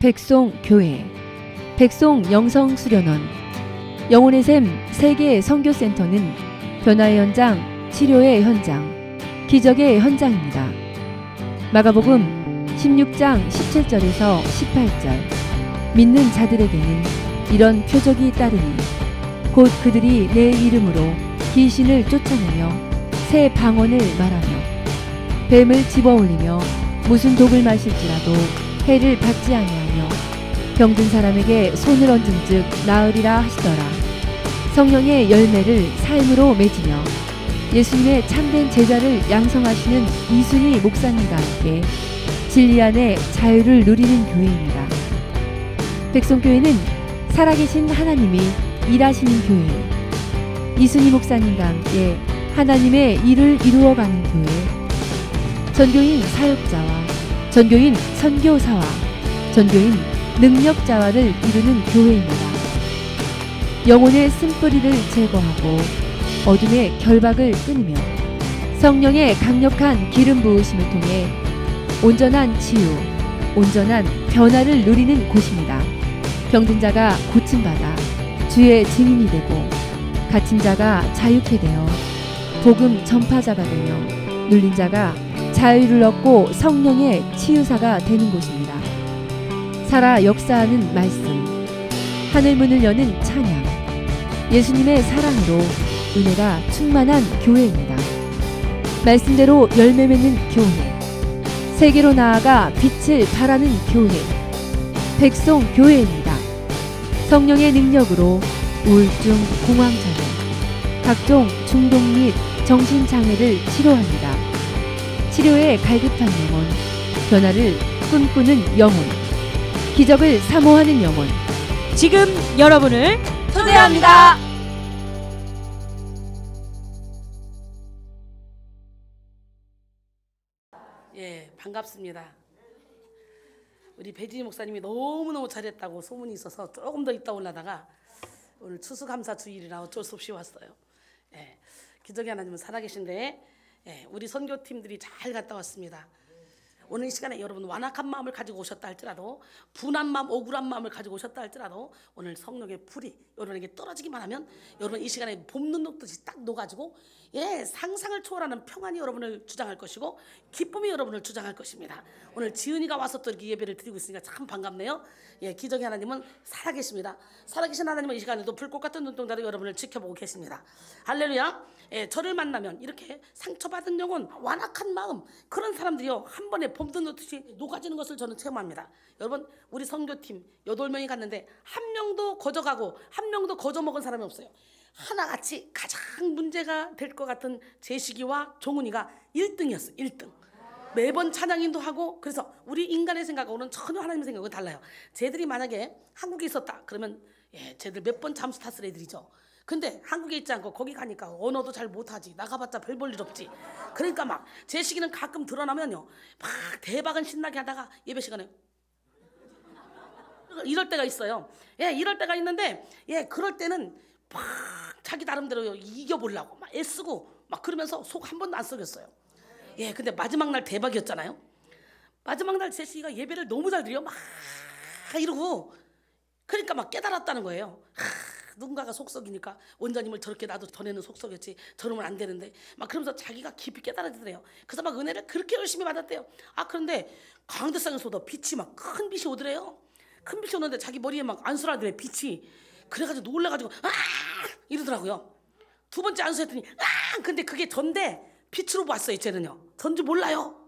백송교회, 백송영성수련원, 영혼의 샘 세계 선교센터는 변화의 현장, 치료의 현장, 기적의 현장입니다. 마가복음 16장 17절에서 18절, 믿는 자들에게는 이런 표적이 따르니 곧 그들이 내 이름으로 귀신을 쫓아내며 새 방언을 말하며 뱀을 집어올리며 무슨 독을 마실지라도 해를 받지 아니하며 병든 사람에게 손을 얹은즉 나으리라 하시더라. 성령의 열매를 삶으로 맺으며 예수님의 참된 제자를 양성하시는 이순희 목사님과 함께 진리 안에 자유를 누리는 교회입니다. 백송교회는 살아계신 하나님이 일하시는 교회, 이순희 목사님과 함께 하나님의 일을 이루어가는 교회, 전교인 사역자와 전교인 선교사와 전교인 능력자와를 이루는 교회입니다. 영혼의 쓴뿌리를 제거하고 어둠의 결박을 끊으며 성령의 강력한 기름 부으심을 통해 온전한 치유, 온전한 변화를 누리는 곳입니다. 병든 자가 고침받아 주의 증인이 되고 갇힌 자가 자유케 되어 복음 전파자가 되며 눌린 자가 자유를 얻고 성령의 치유사가 되는 곳입니다. 살아 역사하는 말씀, 하늘문을 여는 찬양, 예수님의 사랑으로 은혜가 충만한 교회입니다. 말씀대로 열매 맺는 교회, 세계로 나아가 빛을 발하는 교회, 백송교회입니다. 성령의 능력으로 우울증, 공황장애, 각종 중독 및 정신장애를 치료합니다. 치료에 갈급한 영혼, 변화를 꿈꾸는 영혼, 기적을 사모하는 영혼, 지금 여러분을 초대합니다. 예, 반갑습니다. 우리 배진희 목사님이 너무너무 잘했다고 소문이 있어서 조금 더 있다 올라다가 오늘 추수감사 주일이라 어쩔 수 없이 왔어요. 예, 기적의 하나님은 살아계신데 예, 우리 선교팀들이 잘 갔다 왔습니다. 오늘 이 시간에 여러분 완악한 마음을 가지고 오셨다 할지라도 분한 마음, 억울한 마음을 가지고 오셨다 할지라도 오늘 성령의 불이 여러분에게 떨어지기만 하면 여러분 이 시간에 봄 눈 녹듯이 딱 녹아지고 예, 상상을 초월하는 평안이 여러분을 주장할 것이고 기쁨이 여러분을 주장할 것입니다. 오늘 지은이가 와서 또 이렇게 예배를 드리고 있으니까 참 반갑네요. 예, 기적의 하나님은 살아계십니다. 살아계신 하나님은 이 시간에도 불꽃 같은 눈동자로 여러분을 지켜보고 계십니다. 할렐루야. 예, 저를 만나면 이렇게 상처받은 영혼, 완악한 마음, 그런 사람들이요 한 번에 봄도 넣듯이 녹아지는 것을 저는 체험합니다. 여러분 우리 선교팀 8명이 갔는데 한 명도 거저가고 한 명도 거저먹은 사람이 없어요. 하나같이 가장 문제가 될 것 같은 제식이와 종훈이가 1등이었어요. 1등. 매번 찬양인도 하고. 그래서 우리 인간의 생각하고는 전혀 하나님의 생각은 달라요. 쟤들이 만약에 한국에 있었다 그러면 예, 쟤들 몇 번 잠수 탔을 애들이죠. 근데 한국에 있지 않고 거기 가니까 언어도 잘 못하지, 나가봤자 별 볼 일 없지. 그러니까 막 제식이는 가끔 드러나면요 막 대박은 신나게 하다가 예배 시간에 이럴 때가 있어요. 예, 이럴 때가 있는데 예, 그럴 때는 막 자기 나름대로 이겨보려고 막 애쓰고 막 그러면서 속 한 번도 안 썩였어요. 예, 근데 마지막 날 대박이었잖아요. 마지막 날 제시가 예배를 너무 잘 드려 막 이러고 그러니까 막 깨달았다는 거예요. 누군가가 속썩이니까 원장님을 저렇게 나도 전에는 속썩였지, 저러면 안 되는데 막 그러면서 자기가 깊이 깨달아지더래요. 그래서 막 은혜를 그렇게 열심히 받았대요. 아, 그런데 강대상에서도 빛이 막 큰 빛이 오더래요. 큰 빛이 오는데 자기 머리에 막 안수라더래 빛이. 그래가지고 놀래가지고 아 이러더라고요. 두 번째 안수했더니 아 근데 그게 전데 빛으로 봤어요. 쟤는요 전지 몰라요.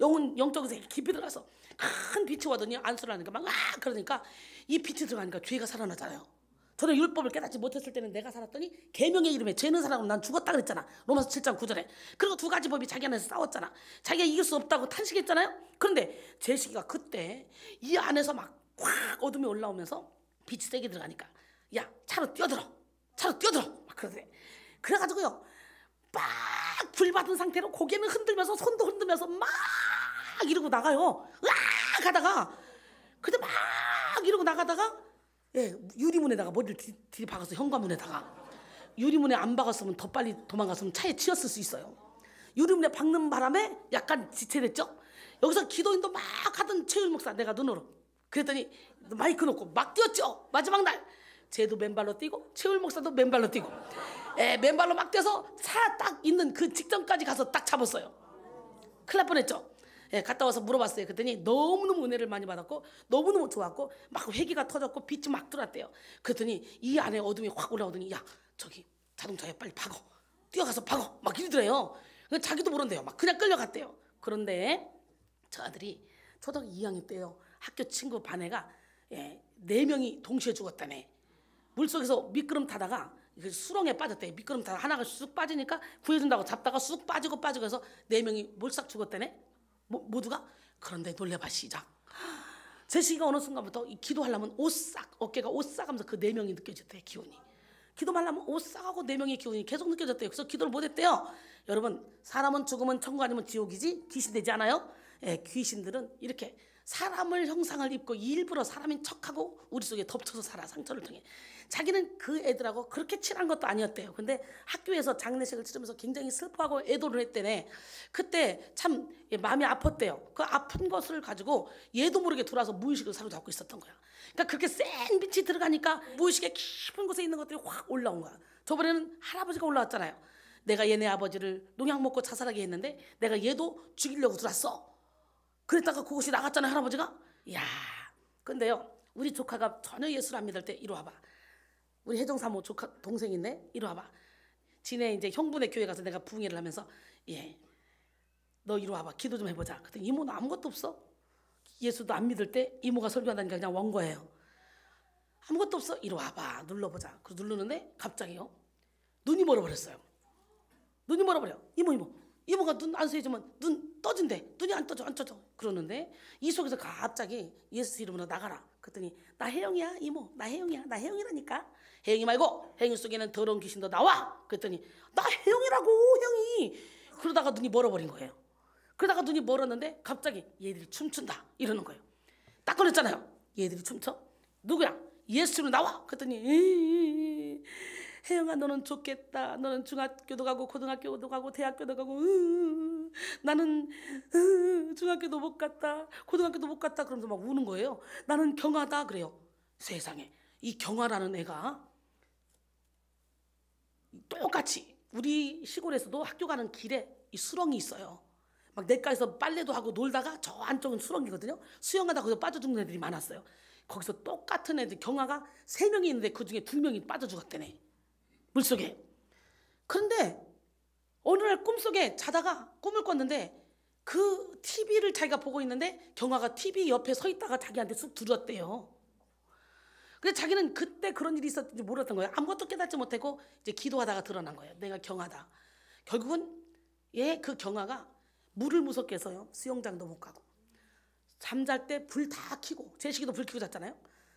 영적에서 깊이 들어가서 큰 빛이 와더니 안수를 하니까 막 아 그러니까 이 빛이 들어가니까 죄가 살아나잖아요. 저는 율법을 깨닫지 못했을 때는 내가 살았더니 계명의 이름에 죄는 살아가면 난 죽었다 그랬잖아. 로마서 7장 9절에. 그리고 두 가지 법이 자기 안에서 싸웠잖아. 자기가 이길 수 없다고 탄식했잖아요. 그런데 제시기가 그때 이 안에서 막 확 어둠이 올라오면서 빛이 세게 들어가니까 야 차로 뛰어들어 막 그러더래. 그래가지고요 막 불받은 상태로 고개는 흔들면서 손도 흔들면서 막 이러고 나가요. 으악 하다가 근데 막 이러고 나가다가 예, 유리문에다가 머리를 들이박아서 현관문에다가 유리문에 안 박았으면 더 빨리 도망갔으면 차에 치였을 수 있어요. 유리문에 박는 바람에 약간 지체됐죠. 여기서 기도인도 막 하던 최율 목사 내가 눈으로 그랬더니 마이크 놓고 막 뛰었죠. 마지막 날 쟤도 맨발로 뛰고 최울 목사도 맨발로 뛰고 맨발로 막 뛰어서 차 딱 있는 그 직전까지 가서 딱 잡았어요. 큰일 날 뻔했죠. 갔다 와서 물어봤어요. 그랬더니 너무너무 은혜를 많이 받았고 너무너무 좋았고 막 회기가 터졌고 빛이 막 들어왔대요. 그랬더니 이 안에 어둠이 확 올라오더니 야 저기 자동차에 빨리 박어, 뛰어가서 박어 막 이러더래요. 자기도 모른대요. 막 그냥 끌려갔대요. 그런데 저 아들이 초등학교 2학년 때요. 학교 친구 반 애가 4명이 동시에 죽었다네. 물속에서 미끄럼 타다가 수렁에 빠졌대. 미끄럼 타다 하나가 쑥 빠지니까 구해준다고 잡다가 쑥 빠지고 해서 4명이 몰싹 죽었다네. 모두가. 그런데 놀래봐 시작. 제시가 어느 순간부터 기도하려면 어깨가 오싹하면서 그 4명이 느껴졌대요. 기운이. 기도만 하면 오싹하고 4명의 기운이 계속 느껴졌대요. 그래서 기도를 못했대요. 여러분 사람은 죽으면 천국 아니면 지옥이지 귀신 되지 않아요? 귀신들은 이렇게 사람을 형상을 입고 일부러 사람인 척하고 우리 속에 덮쳐서 살아. 상처를 통해. 자기는 그 애들하고 그렇게 친한 것도 아니었대요. 근데 학교에서 장례식을 치르면서 굉장히 슬퍼하고 애도를 했대네. 그때 참 마음이 아팠대요. 그 아픈 것을 가지고 얘도 모르게 들어와서 무의식을 사로잡고 있었던 거야. 그러니까 그렇게 센 빛이 들어가니까 무의식의 깊은 곳에 있는 것들이 확 올라온 거야. 저번에는 할아버지가 올라왔잖아요. 내가 얘네 아버지를 농약 먹고 자살하게 했는데 내가 얘도 죽이려고 들어왔어. 그랬다가 그것이 나갔잖아요. 할아버지가. 이야. 근데요 우리 조카가 전혀 예수를 안 믿을 때 이리 와봐. 우리 혜정사모 조카 동생인데 이리 와봐. 지네 이제 형부네 교회 가서 내가 부흥회를 하면서 너 이리 와봐. 기도 좀 해보자. 그랬더니 이모는 아무것도 없어. 예수도 안 믿을 때 이모가 설교한다니까 그냥 원 거예요. 아무것도 없어. 이리 와봐. 눌러보자. 그래서 누르는데 갑자기요 눈이 멀어버렸어요. 눈이 멀어버려. 이모가 눈 안 세지면 눈 떠진대. 눈이 안 떠져. 그러는데 이 속에서 갑자기 예수 이름으로 나가라. 그랬더니 나 혜영이야 이모. 나 혜영이라니까. 혜영이 말고 혜영이 속에는 더러운 귀신도 나와. 그랬더니 나 혜영이라고 형이. 그러다가 눈이 멀어버린 거예요. 그러다가 눈이 멀었는데 갑자기 얘들이 춤춘다 이러는 거예요. 딱 걸렸잖아요. 얘들이 춤춰? 누구야? 예수로 나와. 그랬더니 혜영아 너는 좋겠다. 너는 중학교도 가고 고등학교도 가고 대학교도 가고 나는 중학교도 못 갔다. 고등학교도 못 갔다. 그러면서 막 우는 거예요. 나는 경하다 그래요. 세상에 이 경하라는 애가 똑같이 우리 시골에서도 학교 가는 길에 이 수렁이 있어요. 막 냇가에서 빨래도 하고 놀다가 저 안쪽은 수렁이거든요. 수영하다 거기서 빠져 죽는 애들이 많았어요. 거기서 똑같은 애들 경하가 3명이 있는데 그중에 2명이 빠져 죽었대네. 물속에. 그런데 어느 날 꿈속에 자다가 꿈을 꿨는데 그 TV를 자기가 보고 있는데 경화가 TV 옆에 서 있다가 자기한테 쑥 들어왔대요. 근데 자기는 그때 그런 일이 있었는지 몰랐던 거예요. 아무것도 깨닫지 못하고 이제 기도하다가 드러난 거예요. 내가 경하다. 결국은 그 경화가 물을 무섭게 해서요. 수영장도 못 가고 잠잘 때 불 다 켜고 제시기도 불 켜고 잤잖아요.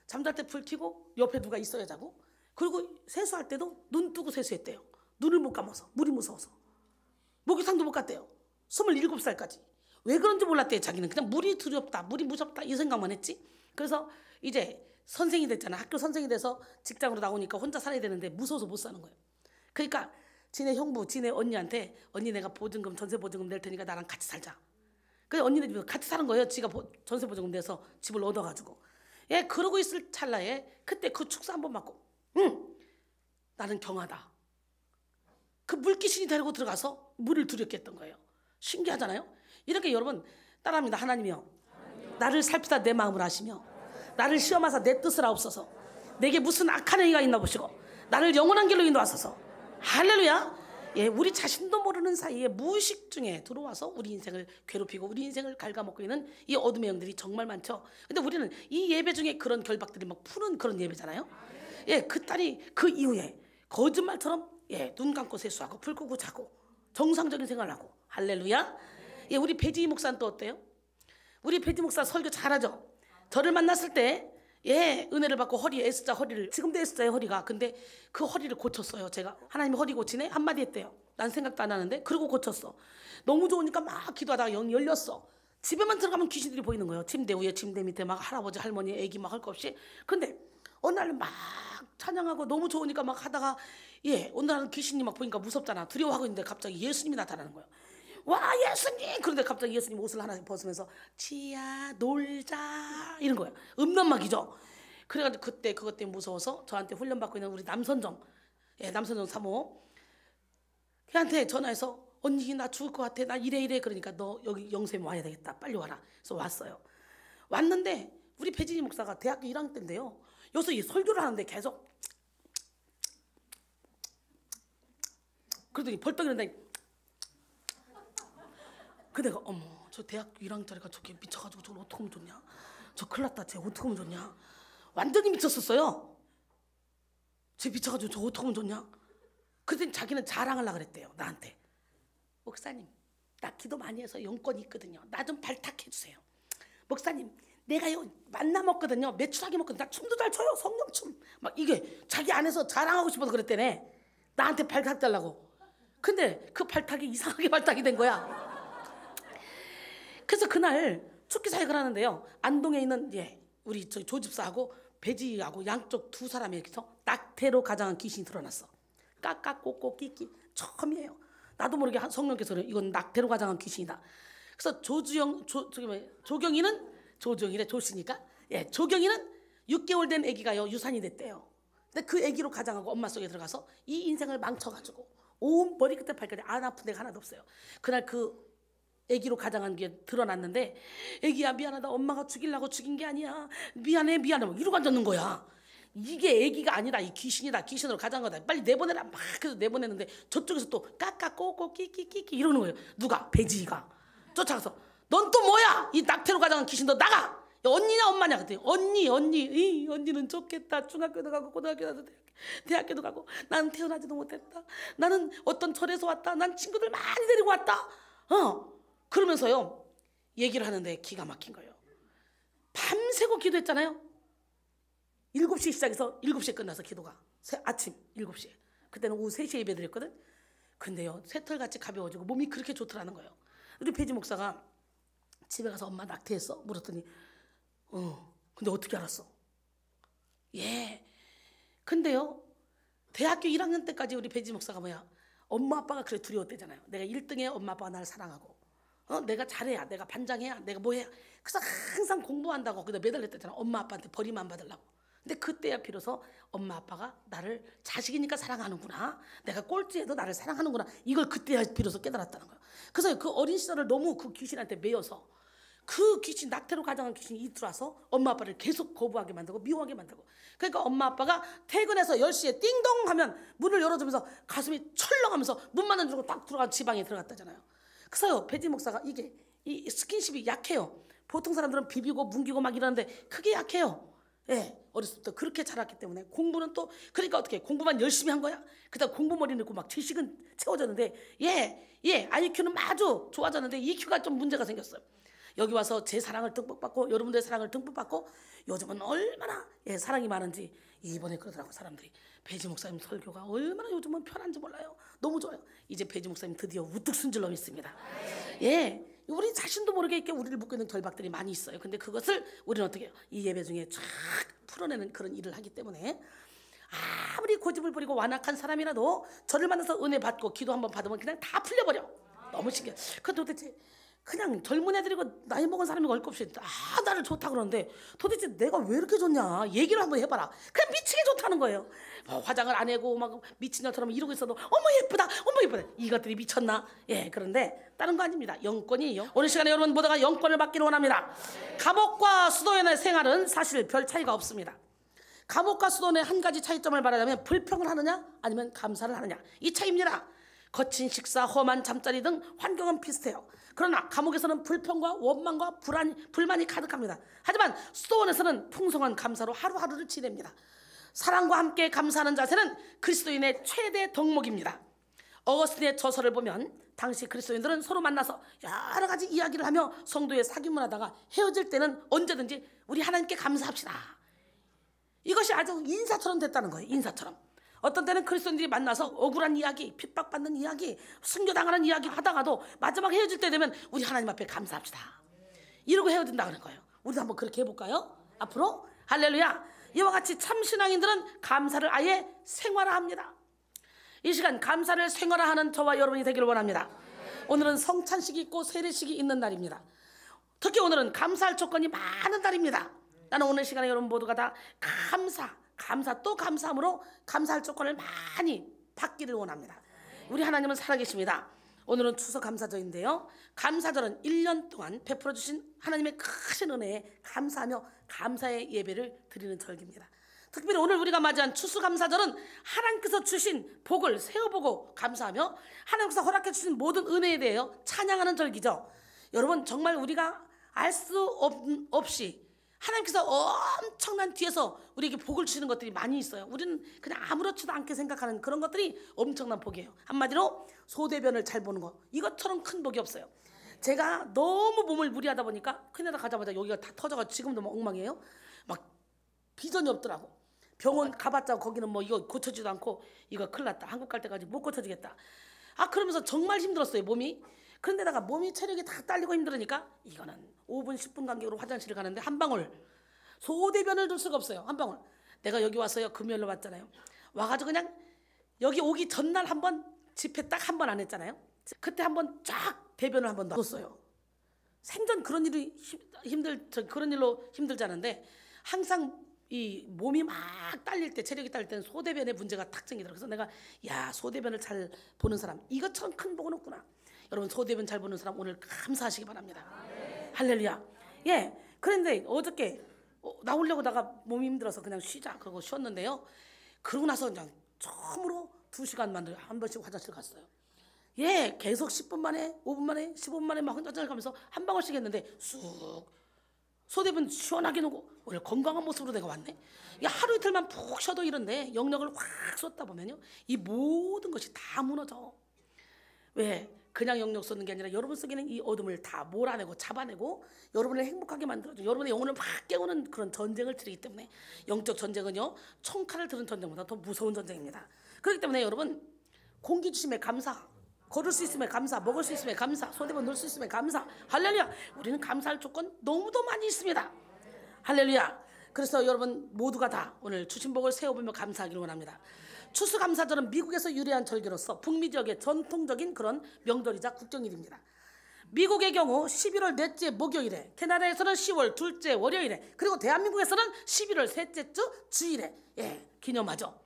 잠잘 때 불 켜고 옆에 누가 있어야 자고 그리고 세수할 때도 눈 뜨고 세수했대요. 눈을 못 감아서 물이 무서워서 목욕탕도 못 갔대요. 27살까지. 왜 그런지 몰랐대요. 자기는 그냥 물이 두렵다 물이 무섭다 이 생각만 했지. 그래서 이제 선생이 됐잖아. 학교 선생이 돼서 직장으로 나오니까 혼자 살아야 되는데 무서워서 못 사는 거예요. 그러니까 지네 형부 지네 언니한테 언니 내가 보증금 전세 보증금 낼 테니까 나랑 같이 살자. 그래서 언니네 집에서 같이 사는 거예요. 지가 전세 보증금 내서 집을 얻어가지고. 그러고 있을 찰나에 그때 그 축사 한번 맞고 나는 경하다. 그 물귀신이 데리고 들어가서 물을 두렵게 했던 거예요. 신기하잖아요. 이렇게 여러분 따라합니다. 하나님이여 나를 살피다 내 마음을 아시며 나를 시험하사 내 뜻을 아옵소서. 내게 무슨 악한 행위가 있나 보시고 나를 영원한 길로 인도하소서. 할렐루야. 우리 자신도 모르는 사이에 무의식 중에 들어와서 우리 인생을 괴롭히고 우리 인생을 갉아먹고 있는 이 어둠의 영들이 정말 많죠. 근데 우리는 이 예배 중에 그런 결박들이 막 푸는 그런 예배잖아요. 그 딸이 그 이후에 거짓말처럼 눈 감고 세수하고 불 끄고 자고 정상적인 생활을 하고. 할렐루야. 우리 배지 목사는 또 어때요? 우리 배지 목사 설교 잘하죠. 저를 만났을 때 은혜를 받고 허리 S자 허리를 지금도 S자의 허리가 근데 그 허리를 고쳤어요. 제가 하나님이 허리 고치네 한마디 했대요. 난 생각도 안 하는데 그러고 고쳤어. 너무 좋으니까 막 기도하다가 영이 열렸어. 집에만 들어가면 귀신들이 보이는 거예요. 침대 위에 침대 밑에 막 할아버지 할머니 애기 막 할 거 없이. 근데 어느 날은 막 찬양하고 너무 좋으니까 막 하다가 어느 날은 귀신이 막 보니까 무섭잖아. 두려워하고 있는데 갑자기 예수님이 나타나는 거예요. 와 예수님. 그런데 갑자기 예수님 옷을 하나 벗으면서 지야 놀자 이런 거예요. 음란막이죠. 그래가지고 그때 그것 때문에 무서워서 저한테 훈련받고 있는 우리 남선정, 남선정 사모 걔한테 전화해서 언니 나 죽을 것 같아, 나 이래 그러니까 너 여기 영세면 와야 되겠다, 빨리 와라. 그래서 왔어요. 왔는데 우리 배진희 목사가 대학교 1학년 때인데요, 여기서 이 설교를 하는데 계속 그러더니 벌떡 일어나니 그 내가 어머 저 대학교 1학년짜리가 저렇게 미쳐가지고 저걸 어떻게 하면 좋냐, 저 큰일 났다, 쟤 어떻게 하면 좋냐. 완전히 미쳤었어요. 쟤 미쳐가지고 저 어떻게 하면 좋냐. 그랬더니 자기는 자랑하려고 그랬대요. 나한테 목사님 나 기도 많이 해서 영권이 있거든요, 나 좀 발탁해 주세요. 목사님 내가요 만나 먹거든요, 매출하게 먹거든요, 나 춤도 잘 춰요, 성령춤. 막 이게 자기 안에서 자랑하고 싶어서 그랬대네. 나한테 발탁달라고. 근데 그 발탁이 이상하게 발탁이 된 거야. 그래서 그날 축기 사역을 하는데요, 안동에 있는 우리 조집사하고 배지하고 양쪽 두 사람이 여기서 낙태로 가장한 귀신이 드러났어. 까까꼬꼬 끼끼 처음이에요. 나도 모르게 성령께서 이건 낙태로 가장한 귀신이다. 그래서 조경이는 조씨니까 조경이는 6개월 된 아기가요 유산이 됐대요. 근데 그 아기로 가장하고 엄마 속에 들어가서 이 인생을 망쳐가지고 온 머리 끝에 발까지 안 아픈 데가 하나도 없어요. 그날 그 아기로 가장한 게 드러났는데, 아기야 미안하다, 엄마가 죽이려고 죽인 게 아니야, 미안해 뭐 이러고 앉았는 거야. 이게 아기가 아니라 이 귀신이다, 귀신으로 가장한 거다, 빨리 내보내라 막 해서 내보내는데 저쪽에서 또 까까꼬꼬 끼끼끼끼 이러는 거예요. 누가? 배지희가 쫓아가서 넌 또 뭐야, 이 낙태로 가장한 귀신, 너 나가. 야, 언니냐 엄마냐. 그랬더니 언니는 좋겠다, 중학교도 가고 고등학교도 가고 대학교도 가고, 나는 태어나지도 못했다, 나는 어떤 절에서 왔다, 난 친구들 많이 데리고 왔다. 그러면서요 얘기를 하는데 기가 막힌 거예요. 밤새고 기도했잖아요. 7시에 시작해서 7시에 끝나서 기도가 아침 7시에, 그때는 오후 3시에 예배 드렸거든. 근데요 새털같이 가벼워지고 몸이 그렇게 좋더라는 거예요. 우리 배지 목사가 집에 가서 엄마 낙태했어? 물었더니 근데 어떻게 알았어? 근데요 대학교 1학년 때까지 우리 배지 목사가 엄마 아빠가 그래 두려웠대잖아요. 내가 1등해야 엄마 아빠가 나를 사랑하고, 내가 잘해야, 내가 반장해야, 내가 뭐 해야. 그래서 항상 공부한다고 그다 매달렸대잖아, 엄마 아빠한테 버림 안 받으려고. 근데 그때야 비로소 엄마 아빠가 나를 자식이니까 사랑하는구나, 내가 꼴찌해도 나를 사랑하는구나, 이걸 그때야 비로소 깨달았다는 거예요. 그래서 그 어린 시절을 너무 그 귀신한테 매여서 그 귀신, 낙태로 가장한 귀신이 들어와서 엄마 아빠를 계속 거부하게 만들고 미워하게 만들고. 그러니까 엄마 아빠가 퇴근해서 10시에 띵동 하면 문을 열어주면서 가슴이 철렁하면서 문만 안 열고 딱 들어가 지방에 들어갔다잖아요. 그래서요 배지 목사가 이게 이 스킨십이 약해요. 보통 사람들은 비비고 뭉기고 막 이러는데 그게 약해요. 어렸을 때부터 그렇게 자랐기 때문에. 공부는 또 그러니까 어떻게 공부만 열심히 한 거야. 그다음 공부 머리 넣고 막 지식은 채워졌는데 IQ는 아주 좋아졌는데 EQ가 좀 문제가 생겼어요. 여기 와서 제 사랑을 듬뿍 받고 여러분들의 사랑을 듬뿍 받고 요즘은 얼마나 사랑이 많은지 이번에 그러더라고 사람들이. 배지 목사님 설교가 얼마나 요즘은 편한지 몰라요. 너무 좋아요. 이제 배지 목사님 드디어 우뚝 순질 놈이 있습니다. 우리 자신도 모르게 이렇게 우리를 묶고 있는 결박들이 많이 있어요. 근데 그것을 우리는 어떻게 해요? 이 예배 중에 쫙 풀어내는 그런 일을 하기 때문에 아무리 고집을 부리고 완악한 사람이라도 저를 만나서 은혜 받고 기도 한번 받으면 그냥 다 풀려버려. 너무 신기해. 그 도대체 그냥 젊은 애들이고 나이 먹은 사람이 올 것 없이 나를 좋다 그러는데 도대체 내가 왜 이렇게 좋냐 얘기를 한번 해봐라. 그냥 미치게 좋다는 거예요. 화장을 안 하고 막 미친 것처럼 이러고 있어도 어머 예쁘다 이것들이 미쳤나. 그런데 다른 거 아닙니다. 영권이에요. 오늘 시간에 여러분 모두가 영권을 받기를 원합니다. 감옥과 수도원의 생활은 사실 별 차이가 없습니다. 감옥과 수도원의 한 가지 차이점을 말하자면 불평을 하느냐 아니면 감사를 하느냐, 이 차이입니다. 거친 식사, 험한 잠자리 등 환경은 비슷해요. 그러나 감옥에서는 불평과 원망과 불만이 가득합니다. 하지만 수도원에서는 풍성한 감사로 하루하루를 지냅니다. 사랑과 함께 감사하는 자세는 그리스도인의 최대 덕목입니다. 어거스틴의 저서를 보면 당시 그리스도인들은 서로 만나서 여러 가지 이야기를 하며 성도의 사귐을 하다가 헤어질 때는 언제든지 우리 하나님께 감사합시다. 이것이 아주 인사처럼 됐다는 거예요. 인사처럼. 어떤 때는 그리스도인들이 만나서 억울한 이야기, 핍박받는 이야기, 순교당하는 이야기 하다가도 마지막 헤어질 때 되면 우리 하나님 앞에 감사합시다 이러고 헤어진다는 거예요. 우리도 한번 그렇게 해볼까요? 앞으로? 할렐루야. 이와 같이 참 신앙인들은 감사를 아예 생활화합니다. 이 시간 감사를 생활화하는 저와 여러분이 되기를 원합니다. 오늘은 성찬식이 있고 세례식이 있는 날입니다. 특히 오늘은 감사할 조건이 많은 날입니다. 나는 오늘 시간에 여러분 모두가 다 감사 또 감사함으로 감사할 조건을 많이 받기를 원합니다. 우리 하나님은 살아계십니다. 오늘은 추수감사절인데요. 감사절은 1년 동안 베풀어 주신 하나님의 크신 은혜에 감사하며 감사의 예배를 드리는 절기입니다. 특별히 오늘 우리가 맞이한 추수감사절은 하나님께서 주신 복을 세어보고 감사하며 하나님께서 허락해 주신 모든 은혜에 대하여 찬양하는 절기죠. 여러분 정말 우리가 알 수 없이 하나님께서 엄청난 뒤에서 우리에게 복을 주시는 것들이 많이 있어요. 우리는 그냥 아무렇지도 않게 생각하는 그런 것들이 엄청난 복이에요. 한마디로 소대변을 잘 보는 거, 이것처럼 큰 복이 없어요. 제가 너무 몸을 무리하다 보니까 큰애가 가자마자 여기가 다 터져가지고 지금도 막 엉망이에요. 막 비전이 없더라고. 병원 가봤자 거기는 뭐 이거 고쳐지도 않고 이거 큰일 났다, 한국 갈 때까지 못 고쳐지겠다. 그러면서 정말 힘들었어요, 몸이. 그런데다가 몸이 체력이 다 딸리고 힘들으니까 이거는 5분 10분 간격으로 화장실을 가는데 한 방울 소대변을 둘 수가 없어요. 한 방울. 내가 여기 와서요 금요일로 왔잖아요. 와가지고 그냥 여기 오기 전날 한번 집회 딱 한 번 안 했잖아요. 그때 한번 쫙 대변을 한번 넣었어요. 생전 그런 일이 그런 일로 힘들지 않은데 항상 이 몸이 막 딸릴 때, 체력이 딸릴 때는 소대변의 문제가 탁 생기더라고요. 그래서 내가 야, 소대변을 잘 보는 사람 이것처럼 큰 복은 없구나. 여러분 소대변 잘 보는 사람 오늘 감사하시기 바랍니다. 할렐루야. 예. 그런데 어저께 나오려고 다가 몸이 힘들어서 그냥 쉬자 그러고 쉬었는데요. 그러고 나서 그냥 처음으로 2시간만 한 번씩 화장실 갔어요. 예, 계속 10분 만에 5분 만에 15분 만에 막 화장실 가면서 한 방울씩 했는데 쑥 소대변 시원하게 놓고 오늘 건강한 모습으로 내가 왔네. 야, 하루 이틀만 푹 쉬어도 이런데 영역을 확 쏟다 보면요 이 모든 것이 다 무너져. 왜? 그냥 영역 쏟는 게 아니라 여러분 속에는 이 어둠을 다 몰아내고 잡아내고 여러분을 행복하게 만들어줘. 여러분의 영혼을 막 깨우는 그런 전쟁을 치르기 때문에 영적 전쟁은요 총칼을 들은 전쟁보다 더 무서운 전쟁입니다. 그렇기 때문에 여러분 공기 주심에 감사, 걸을 수 있음에 감사, 먹을 수 있음에 감사, 소대변 넣을 수 있음에 감사. 할렐루야. 우리는 감사할 조건 너무도 많이 있습니다. 할렐루야. 그래서 여러분 모두가 다 오늘 주신 복을 세워보며 감사하기를 원합니다. 추수감사절은 미국에서 유래한 절기로서 북미 지역의 전통적인 그런 명절이자 국경일입니다. 미국의 경우 11월 넷째 목요일에, 캐나다에서는 10월 둘째 월요일에, 그리고 대한민국에서는 11월 셋째 주 주일에 기념하죠.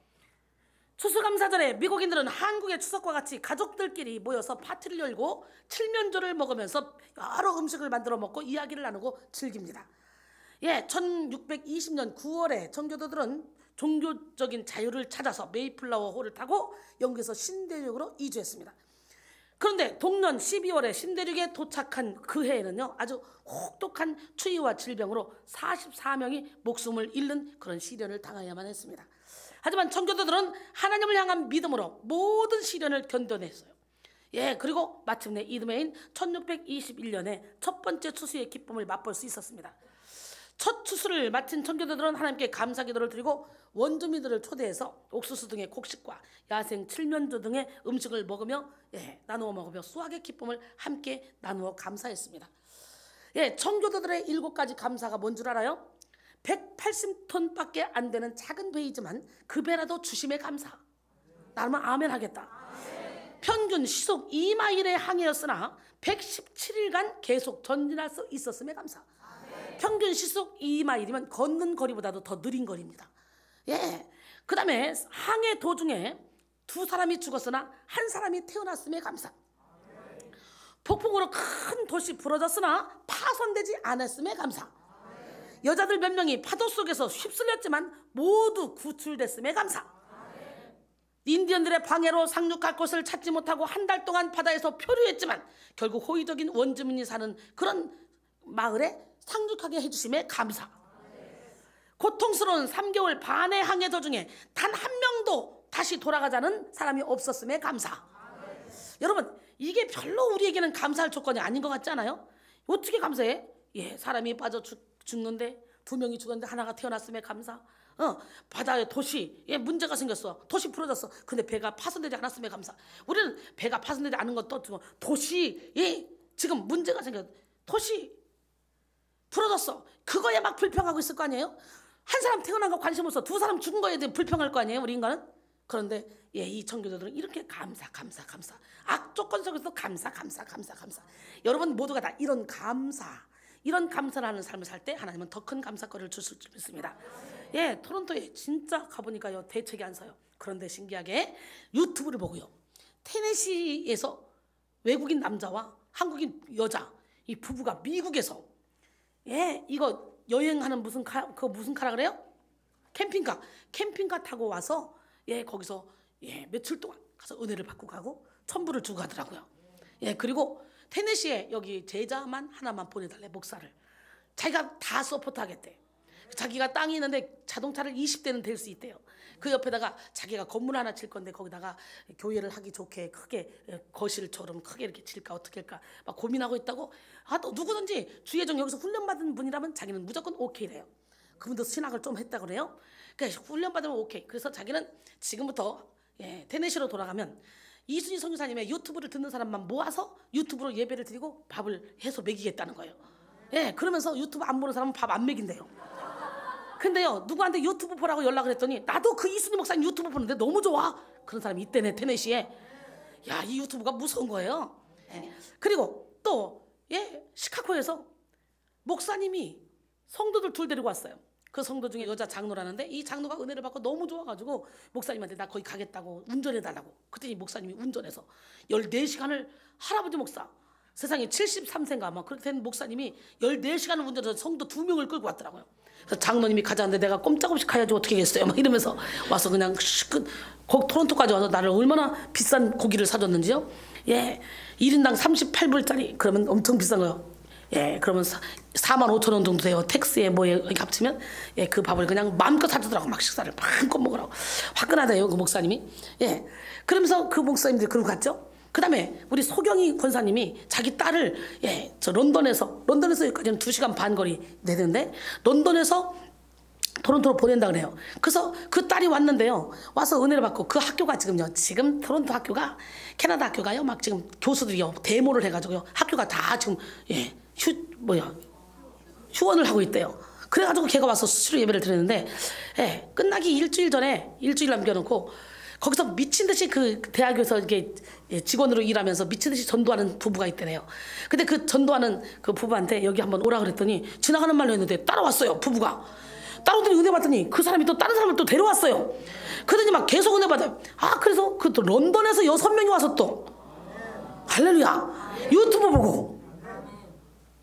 추수감사절에 미국인들은 한국의 추석과 같이 가족들끼리 모여서 파티를 열고 칠면조를 먹으면서 여러 음식을 만들어 먹고 이야기를 나누고 즐깁니다. 1620년 9월에 청교도들은 종교적인 자유를 찾아서 메이플라워 호를 타고 영국에서 신대륙으로 이주했습니다. 그런데 동년 12월에 신대륙에 도착한 그 해에는요 아주 혹독한 추위와 질병으로 44명이 목숨을 잃는 그런 시련을 당하야만 했습니다. 하지만 청교도들은 하나님을 향한 믿음으로 모든 시련을 견뎌냈어요. 그리고 마침내 이듬해인 1621년에 첫 번째 추수의 기쁨을 맛볼 수 있었습니다. 첫 추수를 마친 청교도들은 하나님께 감사기도를 드리고 원주민들을 초대해서 옥수수 등의 곡식과 야생 칠면조 등의 음식을 먹으며 나누어 먹으며 수확의 기쁨을 함께 나누어 감사했습니다. 청교도들의 7가지 감사가 뭔 줄 알아요? 180톤밖에 안 되는 작은 배이지만 그 배라도 주심에 감사. 나는 아멘 하겠다. 평균 시속 2마일의 항해였으나 117일간 계속 전진할 수 있었음에 감사. 평균 시속 2마일이면 걷는 거리보다도 더 느린 거리입니다. 그 다음에 항해 도중에 2사람이 죽었으나 1사람이 태어났음에 감사. 폭풍으로 큰 도시 부러졌으나 파손되지 않았음에 감사. 여자들 몇 명이 파도 속에서 휩쓸렸지만 모두 구출됐음에 감사. 인디언들의 방해로 상륙할 곳을 찾지 못하고 한 달 동안 바다에서 표류했지만 결국 호의적인 원주민이 사는 그런 마을에 상륙하게 해주심에 감사. 고통스러운 3개월 반의 항해 도중에 단 한 명도 다시 돌아가자는 사람이 없었음에 감사. 여러분 이게 별로 우리에게는 감사할 조건이 아닌 것 같지 않아요? 어떻게 감사해? 사람이 빠져 죽는데 2명이 죽었는데 하나가 태어났음에 감사. 바다에 도시 문제가 생겼어. 도시 부러졌어. 근데 배가 파손되지 않았음에 감사. 우리는 배가 파손되지 않은 것도 도시 지금 문제가 생겼어. 도시 부러졌어. 그거에 막 불평하고 있을 거 아니에요? 한 사람 태어난 거 관심 없어. 2사람 죽은 거에 대해 불평할 거 아니에요? 우리 인간은? 그런데 예, 이 청교도들은 이렇게 감사. 악조건 속에서도 감사. 여러분 모두가 다 이런 감사를 하는 삶을 살 때 하나님은 더 큰 감사거리를 주실 줄 믿습니다. 예, 토론토에 진짜 가보니까요, 대책이 안 서요. 그런데 신기하게 유튜브를 보고요, 테네시에서 외국인 남자와 한국인 여자 이 부부가 미국에서 예, 이거 여행하는 무슨 카라 그래요? 캠핑카 타고 와서 예, 거기서 예, 며칠 동안 가서 은혜를 받고 가고 천부를 주고 가더라고요. 예, 그리고 테네시에 여기 제자만 하나만 보내달래, 목사를. 자기가 다 서포트하겠대. 자기가 땅이 있는데 자동차를 20대는 될 수 있대요. 그 옆에다가 자기가 건물 하나 칠 건데 거기다가 교회를 하기 좋게 크게 거실처럼 크게 이렇게 칠까 어떻게 할까 막 고민하고 있다고. 아, 또 누구든지 주예정 여기서 훈련받은 분이라면 자기는 무조건 오케이래요. 그분도 신학을 좀 했다 그래요. 그러니까 훈련받으면 오케이. 그래서 자기는 지금부터 예, 테네시로 돌아가면 이순희 선교사님의 유튜브를 듣는 사람만 모아서 유튜브로 예배를 드리고 밥을 해서 먹이겠다는 거예요. 예, 그러면서 유튜브 안 보는 사람은 밥 안 먹인대요. 근데요, 누구한테 유튜브 보라고 연락을 했더니 나도 그 이순희 목사님 유튜브 보는데 너무 좋아. 그런 사람이 있대네, 테네시에. 야, 이 유튜브가 무서운 거예요. 예. 그리고 또 예, 시카고에서 목사님이 성도들 둘 데리고 왔어요. 그 성도 중에 여자 장로라는데 이 장로가 은혜를 받고 너무 좋아가지고 목사님한테 나 거기 가겠다고 운전해달라고. 그랬더니 목사님이 운전해서 14시간을 할아버지 목사, 세상에 73세인가 아마 그렇게 된 목사님이 14시간을 운전해서 성도 2명을 끌고 왔더라고요. 그래서 장로님이 가자는데 내가 꼼짝없이 가야지 어떻게겠어요 막 이러면서 와서 그냥 토론토까지 와서 나를 얼마나 비싼 고기를 사줬는지요. 예, 1인당 38불짜리 그러면 엄청 비싼 거요. 예, 그러면 45,000원 정도 돼요. 택스에 뭐에 합치면. 예, 그 밥을 그냥 마음껏 사주더라고. 막 식사를 마음껏 먹으라고. 화끈하대요, 그 목사님이. 예, 그러면서 그 목사님들이 그러고 갔죠. 그 다음에 우리 소경이 권사님이 자기 딸을 예, 저 런던에서 여기까지는 2시간 반 거리 되는데 런던에서 토론토로 보낸다 그래요. 그래서 그 딸이 왔는데요, 와서 은혜를 받고 그 학교가 지금 토론토 학교가 캐나다 학교가요, 막 지금 교수들이요 데모를 해가지고요 학교가 다 지금 예, 휴원을 하고 있대요. 그래가지고 걔가 와서 수시로 예배를 드렸는데 예, 끝나기 일주일 남겨놓고 거기서 미친 듯이 그 대학에서 이렇게 직원으로 일하면서 미친 듯이 전도하는 부부가 있대요. 근데 그 전도하는 그 부부한테 여기 한번 오라 그랬더니 지나가는 말로 했는데 따라왔어요. 부부가 따라오더니 은혜 받더니 그 사람이 또 다른 사람을 또 데려왔어요. 그러더니 막 계속 은혜 받아요. 아, 그래서 그 또 런던에서 6명이 와서 또 할렐루야 유튜브 보고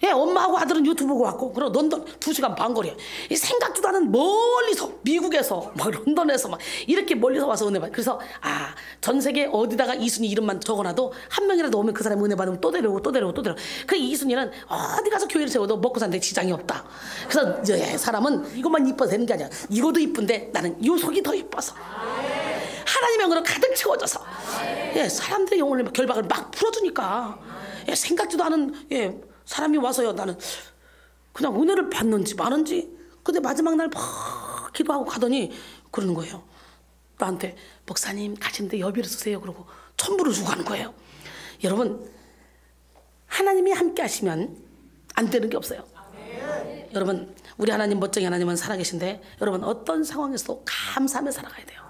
예, 엄마하고 아들은 유튜브 보고 왔고, 그리고 런던 2시간 반 거리에 이 생각지도 않은 멀리서 미국에서 막 런던에서 막 이렇게 멀리서 와서 은혜 받아. 그래서 아, 전 세계 어디다가 이순이 이름만 적어놔도 한 명이라도 오면 그 사람이 은혜 받으면 또 데려오고. 그 이순이는 어디 가서 교회를 세워도 먹고 사는데 지장이 없다. 그래서 예, 사람은 이것만 이뻐서 되는 게 아니야. 이것도 이쁜데 나는 이 속이 더 이뻐서 하나님의 영으로 가득 채워져서 예, 사람들의 영혼을 결박을 막 풀어주니까 예, 생각지도 않은 예, 사람이 와서요, 나는 그냥 은혜를 받는지 마는지. 근데 마지막 날 막 기도하고 가더니 그러는 거예요. 나한테 목사님 가시는데 여비를 쓰세요. 그러고 천부를 주고 가는 거예요. 여러분, 하나님이 함께 하시면 안 되는 게 없어요. 여러분, 우리 하나님 멋쟁이 하나님은 살아계신데 여러분 어떤 상황에서도 감사하며 살아가야 돼요.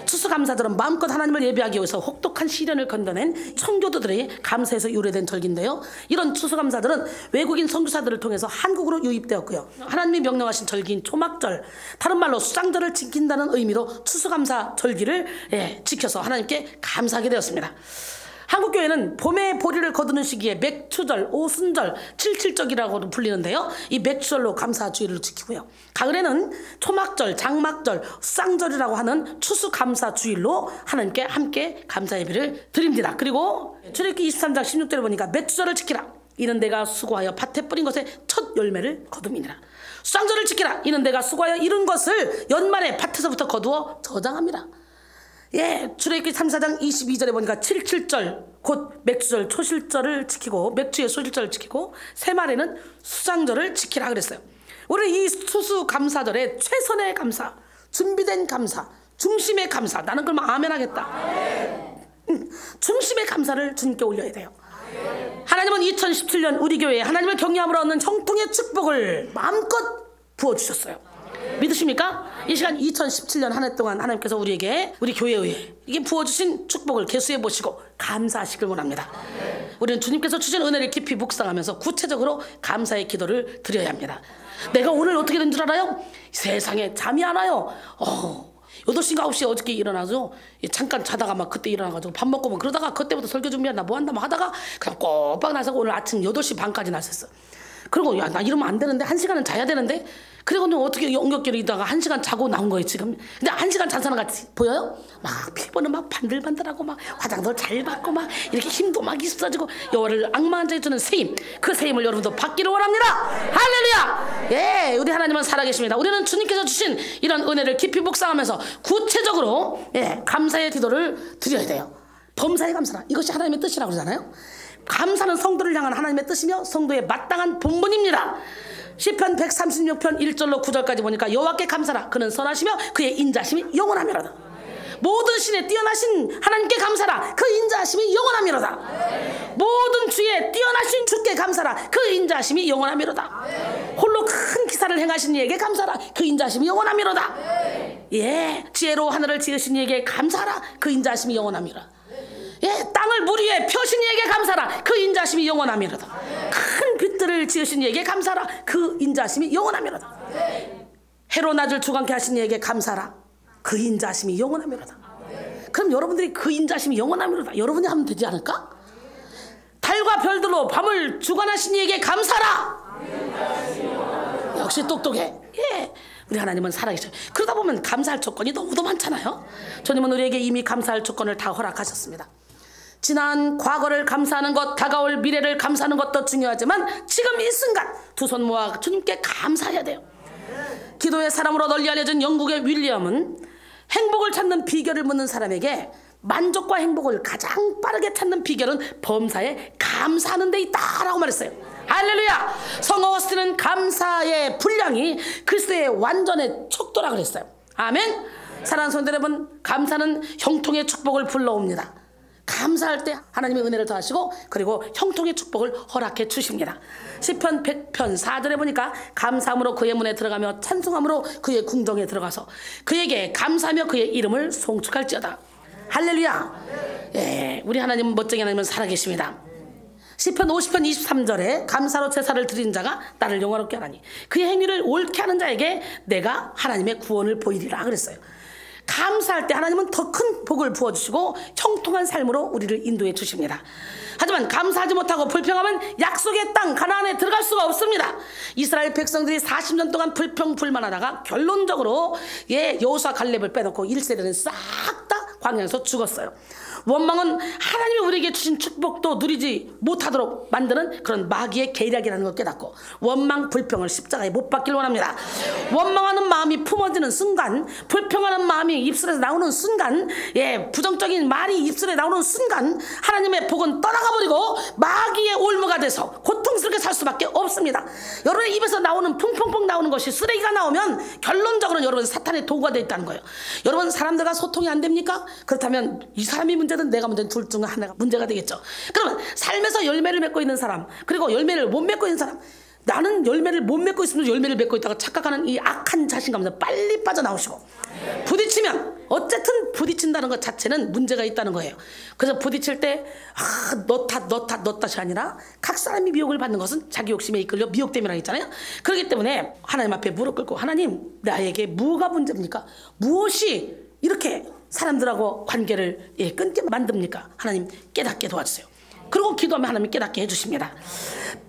추수감사절은 마음껏 하나님을 예배하기 위해서 혹독한 시련을 건너낸 청교도들의 감사에서 유래된 절기인데요, 이런 추수감사절은 외국인 선교사들을 통해서 한국으로 유입되었고요, 하나님이 명령하신 절기인 초막절, 다른 말로 수장절을 지킨다는 의미로 추수감사 절기를 지켜서 하나님께 감사하게 되었습니다. 한국교회는 봄에 보리를 거두는 시기에 맥추절, 오순절, 칠칠절이라고도 불리는데요, 이 맥추절로 감사주의를 지키고요, 가을에는 초막절, 장막절, 수장절이라고 하는 추수감사주일로 하나님께 함께 감사예배를 드립니다. 그리고 출애굽기 23장 16절에 보니까 맥추절을 지키라, 이는 내가 수고하여 밭에 뿌린 것의 첫 열매를 거둠이니라. 수장절을 지키라, 이는 내가 수고하여 이룬 것을 연말에 밭에서부터 거두어 저장합니다. 예, 출애굽기 3, 4장 22절에 보니까 77절 곧 맥주절 초실절을 지키고, 맥주의 소실절을 지키고, 새말에는 수장절을 지키라 그랬어요. 우리 이 추수감사절에 최선의 감사, 준비된 감사, 중심의 감사, 나는 그러면 아멘 하겠다. 중심의 감사를 주님께 올려야 돼요. 하나님은 2017년 우리 교회에 하나님을 경외함으로 얻는 형통의 축복을 마음껏 부어주셨어요. 믿으십니까? 이 시간 2017년 한 해 동안 하나님께서 우리에게 우리 교회에 이게 부어주신 축복을 계수해 보시고 감사하시길 원합니다. 우리는 주님께서 주신 은혜를 깊이 묵상하면서 구체적으로 감사의 기도를 드려야 합니다. 내가 오늘 어떻게 된 줄 알아요? 세상에 잠이 안 와요. 8시인가 9시에 어저께 일어나서 잠깐 자다가 막 그때 일어나가지고 밥 먹고 막 그러다가 그때부터 설교 준비한다 뭐 한다 막 하다가 그냥 꼬박 나서 오늘 아침 8시 반까지 났었어. 그리고 야, 나 이러면 안 되는데 1시간은 자야 되는데 그리고 어떻게 엉겹결에 있다가 1시간 자고 나온 거예요 지금. 근데 1시간 잔 사람 같이 보여요? 막 피부는 막 반들반들하고 막 화장도 잘 받고 막 이렇게 힘도 막 있어지고 여호와를 악마한테 주는 세임, 그 세임을 여러분도 받기를 원합니다. 할렐루야. 예, 우리 하나님은 살아계십니다. 우리는 주님께서 주신 이런 은혜를 깊이 묵상하면서 구체적으로 감사의 기도를 드려야 돼요. 범사에 감사라, 이것이 하나님의 뜻이라고 그러잖아요. 감사는 성도를 향한 하나님의 뜻이며 성도의 마땅한 본분입니다. 시편 136편 1절로 9절까지 보니까 여호와께 감사라, 그는 선하시며 그의 인자심이 영원하미로다. 모든 신에 뛰어나신 하나님께 감사라, 그 인자심이 영원하미로다. 모든 주에 뛰어나신 주께 감사라, 그 인자심이 영원하미로다. 홀로 큰 기사를 행하신 이에게 감사라, 그 인자심이 영원하미로다. 예, 지혜로 하늘을 지으신 이에게 감사라, 그 인자심이 영원하미로다. 예, 땅을 물 위에 펴신 이에게 감사라, 그 인자심이 영원하미로다. 큰 빛들을 지으신 이에게 감사라, 그 인자심이 영원하미로다. 해로 낮을 주관케 하신 이에게 감사라, 그 인자심이 영원하미로다. 그럼 여러분들이 그 인자심이 영원하미로다 여러분이 하면 되지 않을까? 달과 별들로 밤을 주관하신 이에게 감사라. 역시 똑똑해. 예, 우리 하나님은 살아계셔요. 그러다 보면 감사할 조건이 너무도 많잖아요. 주님은 우리에게 이미 감사할 조건을 다 허락하셨습니다. 지난 과거를 감사하는 것, 다가올 미래를 감사하는 것도 중요하지만 지금 이 순간 두 손 모아 주님께 감사해야 돼요. 기도의 사람으로 널리 알려진 영국의 윌리엄은 행복을 찾는 비결을 묻는 사람에게 만족과 행복을 가장 빠르게 찾는 비결은 범사에 감사하는 데 있다라고 말했어요. 할렐루야. 성 어거스틴은 감사의 분량이 그리스도의 완전의 척도라 그랬어요. 아멘. 사랑하는 성도 여러분, 감사는 형통의 축복을 불러옵니다. 감사할 때 하나님의 은혜를 더하시고 그리고 형통의 축복을 허락해 주십니다. 시편 100편 4절에 보니까 감사함으로 그의 문에 들어가며 찬송함으로 그의 궁정에 들어가서 그에게 감사하며 그의 이름을 송축할지어다. 할렐루야. 예, 우리 하나님은 멋쟁이 하나님은 살아계십니다. 시편 50편 23절에 감사로 제사를 드린 자가 나를 영화롭게 하나니 그의 행위를 옳게 하는 자에게 내가 하나님의 구원을 보이리라 그랬어요. 감사할 때 하나님은 더 큰 복을 부어주시고 형통한 삶으로 우리를 인도해 주십니다. 하지만 감사하지 못하고 불평하면 약속의 땅 가나안에 들어갈 수가 없습니다. 이스라엘 백성들이 40년 동안 불평불만하다가 결론적으로 여호수아 갈렙을 빼놓고 1세대는 싹 다 광야에서 죽었어요. 원망은 하나님이 우리에게 주신 축복도 누리지 못하도록 만드는 그런 마귀의 계략이라는 걸 깨닫고 원망 불평을 십자가에 못 박기를 원합니다. 원망하는 마음이 품어지는 순간, 불평하는 마음이 입술에서 나오는 순간, 부정적인 말이 입술에 나오는 순간 하나님의 복은 떠나가 버리고 마귀의 올무가 돼서 고통스럽게 살 수밖에 없습니다. 여러분의 입에서 나오는 퐁퐁퐁 나오는 것이 쓰레기가 나오면 결론적으로 여러분 사탄의 도구가 되어 있다는 거예요. 여러분 사람들과 소통이 안 됩니까? 그렇다면 이 사람이 문제든 내가 문제든 둘 중 하나가 문제가 되겠죠. 그러면 삶에서 열매를 맺고 있는 사람, 그리고 열매를 못 맺고 있는 사람, 나는 열매를 못 맺고 있으면 열매를 맺고 있다고 착각하는 이 악한 자신감에서 빨리 빠져나오시고, 부딪히면 어쨌든 부딪힌다는 것 자체는 문제가 있다는 거예요. 그래서 부딪힐 때 너 탓이 아니라 각 사람이 미혹을 받는 것은 자기 욕심에 이끌려 미혹됨이라고 했잖아요. 그렇기 때문에 하나님 앞에 무릎 꿇고, 하나님 나에게 뭐가 문제입니까? 무엇이 이렇게 사람들하고 관계를 끊게 만듭니까? 하나님 깨닫게 도와주세요. 그리고 기도하면 하나님 깨닫게 해주십니다.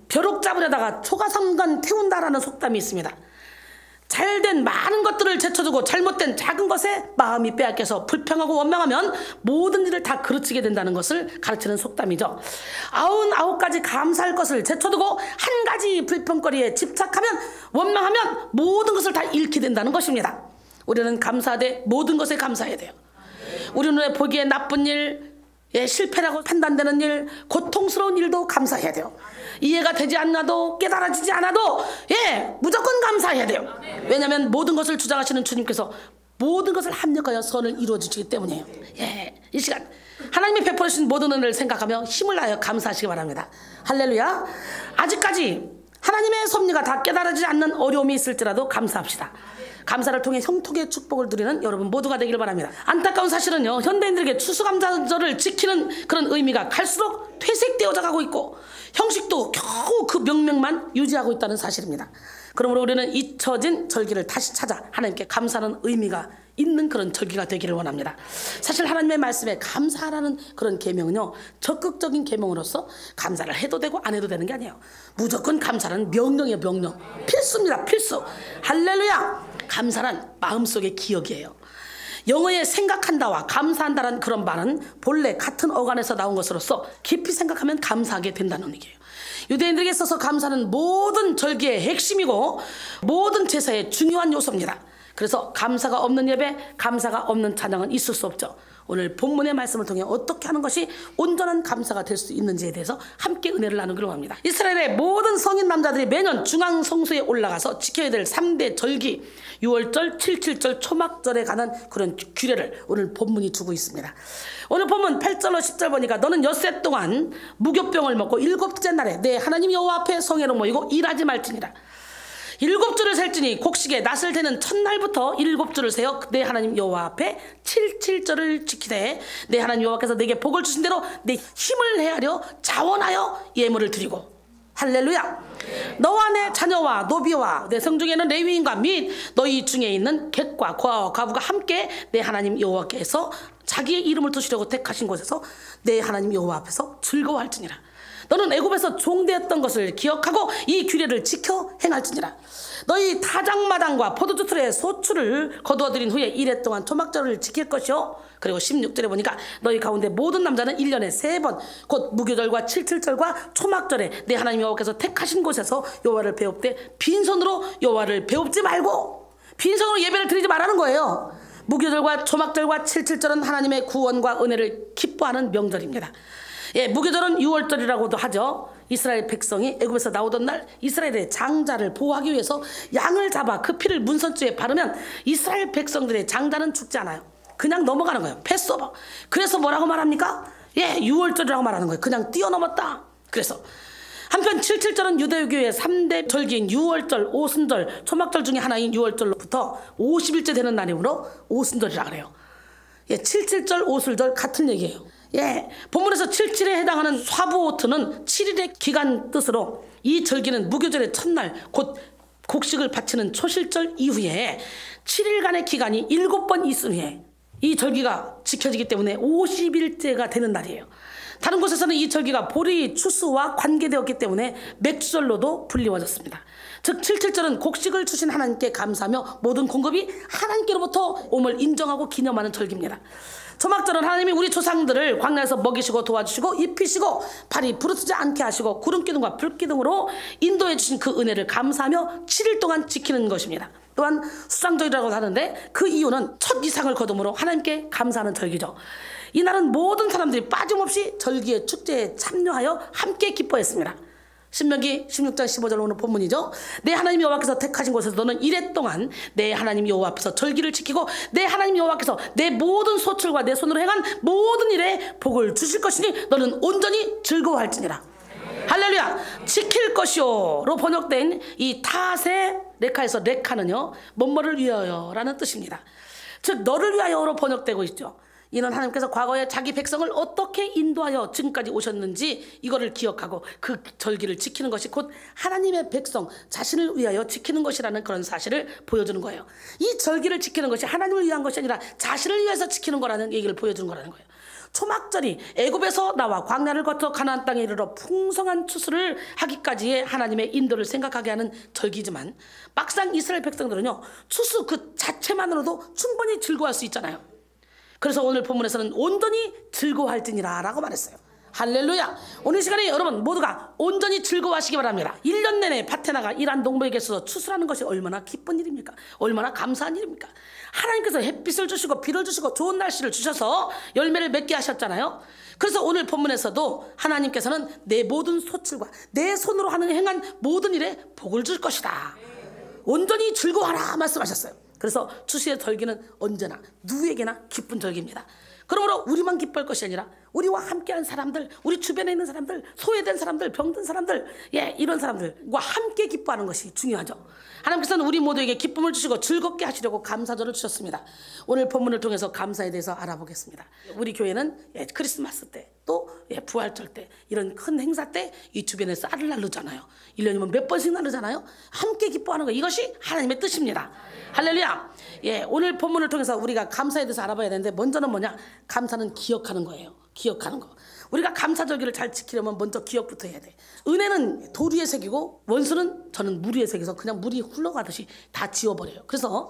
벼룩 잡으려다가 초가삼간 태운다라는 속담이 있습니다. 잘된 많은 것들을 제쳐두고 잘못된 작은 것에 마음이 빼앗겨서 불평하고 원망하면 모든 일을 다 그르치게 된다는 것을 가르치는 속담이죠. 99가지 감사할 것을 제쳐두고 한 가지 불평거리에 집착하면, 원망하면 모든 것을 다 잃게 된다는 것입니다. 우리는 감사하되 모든 것에 감사해야 돼요. 우리 눈에 보기에 나쁜 일, 실패라고 판단되는 일, 고통스러운 일도 감사해야 돼요. 이해가 되지 않아도, 깨달아지지 않아도 무조건 감사해야 돼요. 왜냐하면 모든 것을 주장하시는 주님께서 모든 것을 합력하여 선을 이루어 주시기 때문이에요. 이 시간 하나님이 베풀어 주신 모든 은혜를 생각하며 힘을 다하여 감사하시기 바랍니다. 할렐루야. 아직까지 하나님의 섭리가 다 깨달아지지 않는 어려움이 있을지라도 감사합시다. 감사를 통해 형통의 축복을 누리는 여러분 모두가 되기를 바랍니다. 안타까운 사실은요, 현대인들에게 추수감사절을 지키는 그런 의미가 갈수록 퇴색되어져 가고 있고 형식도 겨우 그 명맥만 유지하고 있다는 사실입니다. 그러므로 우리는 잊혀진 절기를 다시 찾아 하나님께 감사하는 의미가 있는 그런 절기가 되기를 원합니다. 사실 하나님의 말씀에 감사라는 그런 계명은요, 적극적인 계명으로서 감사를 해도 되고 안 해도 되는 게 아니에요. 무조건 감사는 명령이에요. 명령, 필수입니다. 필수. 할렐루야. 감사란 마음속의 기억이에요. 영어의 생각한다와 감사한다라는 그런 말은 본래 같은 어간에서 나온 것으로서 깊이 생각하면 감사하게 된다는 얘기예요. 유대인들에게 있어서 감사는 모든 절기의 핵심이고 모든 제사의 중요한 요소입니다. 그래서 감사가 없는 예배, 감사가 없는 찬양은 있을 수 없죠. 오늘 본문의 말씀을 통해 어떻게 하는 것이 온전한 감사가 될 수 있는지에 대해서 함께 은혜를 나누기로 합니다. 이스라엘의 모든 성인 남자들이 매년 중앙 성소에 올라가서 지켜야 될 3대 절기, 6월절, 7.7절, 초막절에 관한 그런 규례를 오늘 본문이 주고 있습니다. 오늘 본문 8절로 10절 보니까 너는 엿새 동안 무교병을 먹고 7째 날에 내 하나님 여호와 앞에 성회로 모이고 일하지 말지니라. 7주를 셀지니 곡식에 낫을 대는 첫날부터 7주를 세어 내 하나님 여호와 앞에 7.7절을 지키되 내 하나님 여호와께서 내게 복을 주신 대로 내 힘을 헤아려 자원하여 예물을 드리고. 할렐루야. 너와 내 자녀와 노비와 내 성중에는 레위인과 및 너희 중에 있는 객과 고아와 과부가 함께 내 하나님 여호와께서 자기의 이름을 두시려고 택하신 곳에서 내 하나님 여호와 앞에서 즐거워할지니라. 너는 애굽에서 종되었던 것을 기억하고 이 규례를 지켜 행할지니라. 너희 타작마당과 포도주 틀에 소출을 거두어들인 후에 1회 동안 초막절을 지킬 것이요. 그리고 16절에 보니까 너희 가운데 모든 남자는 1년에 3번 곧 무교절과 7.7절과 초막절에 내 하나님 여호와께서 택하신 곳에서 여호와를 배웁되 빈손으로 여호와를 배웁지 말고, 빈손으로 예배를 드리지 말라는 거예요. 무교절과 초막절과 7.7절은 하나님의 구원과 은혜를 기뻐하는 명절입니다. 예, 무교절은 6월절이라고도 하죠. 이스라엘 백성이 애굽에서 나오던 날 이스라엘의 장자를 보호하기 위해서 양을 잡아 그 피를 문선주에 바르면 이스라엘 백성들의 장자는 죽지 않아요. 그냥 넘어가는 거예요. 패스오버. 그래서 뭐라고 말합니까? 예, 6월절이라고 말하는 거예요. 그냥 뛰어넘었다. 그래서 한편 7.7절은 유대교의 3대 절기인 6월절, 오순절, 초막절 중에 하나인 6월절로부터 50일째 되는 날이므로 오순절이라 그래요. 예, 7.7절, 오순절 같은 얘기예요. 예, 본문에서 7.7에 해당하는 화부오트는 7일의 기간 뜻으로 이 절기는 무교절의 첫날 곧 곡식을 바치는 초실절 이후에 7일간의 기간이 7번 있은 후에 이 절기가 지켜지기 때문에 50일째가 되는 날이에요. 다른 곳에서는 이 절기가 보리 추수와 관계되었기 때문에 맥주절로도 불리워졌습니다. 즉 7.7절은 곡식을 주신 하나님께 감사하며 모든 공급이 하나님께로부터 옴을 인정하고 기념하는 절기입니다. 초막절은 하나님이 우리 조상들을 광야에서 먹이시고 도와주시고 입히시고 발이 부르트지 않게 하시고 구름기둥과 불기둥으로 인도해 주신 그 은혜를 감사하며 7일 동안 지키는 것입니다. 또한 수상절이라고 하는데 그 이유는 첫 이상을 거둠으로 하나님께 감사하는 절기죠. 이날은 모든 사람들이 빠짐없이 절기의 축제에 참여하여 함께 기뻐했습니다. 신명기 16장 15절 오늘 본문이죠. 내 하나님 여호와께서 택하신 곳에서 너는 1회 동안 내 하나님 여호와 앞에서 절기를 지키고 내 하나님 여호와께서 내 모든 소출과 내 손으로 행한 모든 일에 복을 주실 것이니 너는 온전히 즐거워할지니라. 할렐루야. 지킬 것이요로 번역된 이 타세 레카에서 레카는요, 뭐뭐를 위하여라는 뜻입니다. 즉 너를 위하여로 번역되고 있죠. 이는 하나님께서 과거에 자기 백성을 어떻게 인도하여 지금까지 오셨는지 이거를 기억하고 그 절기를 지키는 것이 곧 하나님의 백성 자신을 위하여 지키는 것이라는 그런 사실을 보여주는 거예요. 이 절기를 지키는 것이 하나님을 위한 것이 아니라 자신을 위해서 지키는 거라는 얘기를 보여주는 거라는 거예요. 초막절이 애굽에서 나와 광야를 거쳐 가나안 땅에 이르러 풍성한 추수를 하기까지의 하나님의 인도를 생각하게 하는 절기지만 막상 이스라엘 백성들은요, 추수 그 자체만으로도 충분히 즐거워할 수 있잖아요. 그래서 오늘 본문에서는 온전히 즐거워할지니라 라고 말했어요. 할렐루야. 오늘 시간에 여러분 모두가 온전히 즐거워하시기 바랍니다. 1년 내내 밭에 나가 일한 농부에게 있어서 추수라는 것이 얼마나 기쁜 일입니까? 얼마나 감사한 일입니까? 하나님께서 햇빛을 주시고 비를 주시고 좋은 날씨를 주셔서 열매를 맺게 하셨잖아요. 그래서 오늘 본문에서도 하나님께서는 내 모든 소출과 내 손으로 행한 모든 일에 복을 줄 것이다. 온전히 즐거워하라 말씀하셨어요. 그래서 추수의 절기는 언제나 누구에게나 기쁜 절기입니다. 그러므로 우리만 기뻐할 것이 아니라 우리와 함께한 사람들, 우리 주변에 있는 사람들, 소외된 사람들, 병든 사람들, 이런 사람들과 함께 기뻐하는 것이 중요하죠. 하나님께서는 우리 모두에게 기쁨을 주시고 즐겁게 하시려고 감사절을 주셨습니다. 오늘 본문을 통해서 감사에 대해서 알아보겠습니다. 우리 교회는 크리스마스 때, 또 부활절 때, 이런 큰 행사 때 이 주변에 쌀을 나르잖아요. 1년이면 몇 번씩 나르잖아요. 함께 기뻐하는 거, 이것이 하나님의 뜻입니다. 할렐루야. 오늘 본문을 통해서 우리가 감사에 대해서 알아봐야 되는데, 먼저는 뭐냐? 감사는 기억하는 거예요. 기억하는 거. 우리가 감사절기를 잘 지키려면 먼저 기억부터 해야 돼. 은혜는 돌 위에 새기고 원수는 저는 물 위에 새겨서 그냥 물이 흘러가듯이 다 지워버려요. 그래서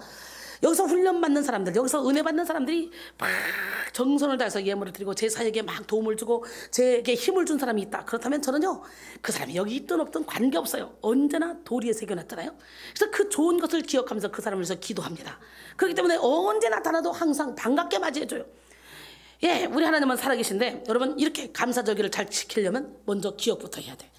여기서 훈련받는 사람들, 여기서 은혜 받는 사람들이 막 정성을 다해서 예물을 드리고 제 사역에 막 도움을 주고 제게 힘을 준 사람이 있다. 그렇다면 저는요, 그 사람이 여기 있든 없든 관계없어요. 언제나 돌 위에 새겨놨잖아요. 그래서 그 좋은 것을 기억하면서 그 사람을 위해서 기도합니다. 그렇기 때문에 언제 나타나도 항상 반갑게 맞이해줘요. 우리 하나님은 살아계신데, 여러분 이렇게 감사절기를 잘 지키려면 먼저 기억부터 해야 돼.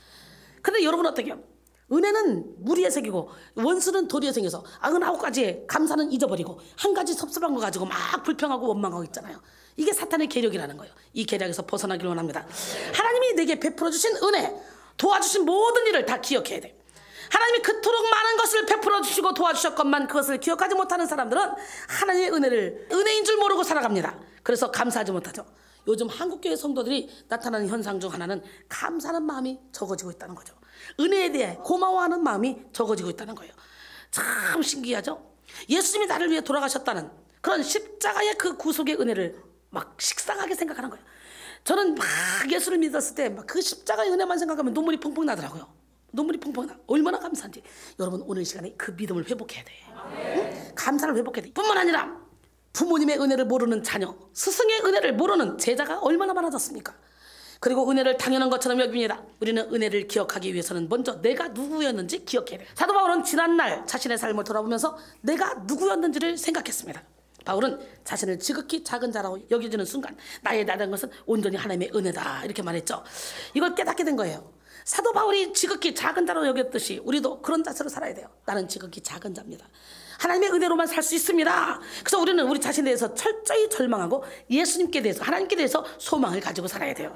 근데 여러분 어떻게 해요? 은혜는 물 위에 새기고 원수는 돌 위에 새겨서 99가지의 감사는 잊어버리고 한 가지 섭섭한 거 가지고 막 불평하고 원망하고 있잖아요. 이게 사탄의 계략이라는 거예요. 이 계략에서 벗어나기를 원합니다. 하나님이 내게 베풀어 주신 은혜, 도와주신 모든 일을 다 기억해야 돼. 하나님이 그토록 많은 것을 베풀어 주시고 도와주셨건만 그것을 기억하지 못하는 사람들은 하나님의 은혜를 은혜인 줄 모르고 살아갑니다. 그래서 감사하지 못하죠. 요즘 한국교회 성도들이 나타나는 현상 중 하나는 감사하는 마음이 적어지고 있다는 거죠. 은혜에 대해 고마워하는 마음이 적어지고 있다는 거예요. 참 신기하죠. 예수님이 나를 위해 돌아가셨다는 그런 십자가의 그 구속의 은혜를 막 식상하게 생각하는 거예요. 저는 막 예수를 믿었을 때 막 그 십자가의 은혜만 생각하면 눈물이 펑펑 나더라고요. 눈물이 펑펑 나. 얼마나 감사한지. 여러분 오늘 이 시간에 그 믿음을 회복해야 돼. 응? 감사를 회복해야 돼. 뿐만 아니라 부모님의 은혜를 모르는 자녀, 스승의 은혜를 모르는 제자가 얼마나 많아졌습니까? 그리고 은혜를 당연한 것처럼 여깁니다. 우리는 은혜를 기억하기 위해서는 먼저 내가 누구였는지 기억해야 돼요. 사도 바울은 지난날 자신의 삶을 돌아보면서 내가 누구였는지를 생각했습니다. 바울은 자신을 지극히 작은 자라고 여겨지는 순간 나의 나라는 것은 온전히 하나님의 은혜다 이렇게 말했죠. 이걸 깨닫게 된 거예요. 사도 바울이 지극히 작은 자로 여겼듯이 우리도 그런 자세로 살아야 돼요. 나는 지극히 작은 자입니다. 하나님의 은혜로만 살 수 있습니다. 그래서 우리는 우리 자신에 대해서 철저히 절망하고 예수님께 대해서, 하나님께 대해서 소망을 가지고 살아야 돼요.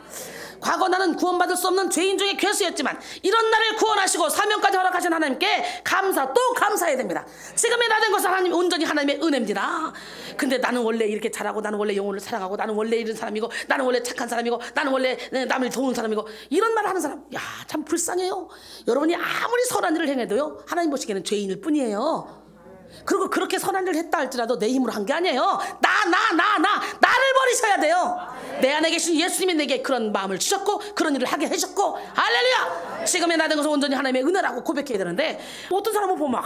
과거 나는 구원받을 수 없는 죄인 중에 괴수였지만 이런 나를 구원하시고 사명까지 허락하신 하나님께 감사 또 감사해야 됩니다. 지금의 나 된 것은 하나님 온전히 하나님의 은혜입니다. 근데 나는 원래 이렇게 잘하고, 나는 원래 영혼을 사랑하고, 나는 원래 이런 사람이고, 나는 원래 착한 사람이고, 나는 원래 남을 도우는 사람이고, 이런 말을 하는 사람, 야, 참 불쌍해요. 여러분이 아무리 선한 일을 행해도요, 하나님 보시기에는 죄인일 뿐이에요. 그리고 그렇게 선한 일을 했다 할지라도 내 힘으로 한 게 아니에요. 나를 버리셔야 돼요. 내 안에 계신 예수님이 내게 그런 마음을 주셨고 그런 일을 하게 하셨고, 할렐루야. 지금의 나 된 것은 온전히 하나님의 은혜라고 고백해야 되는데, 어떤 사람은 보면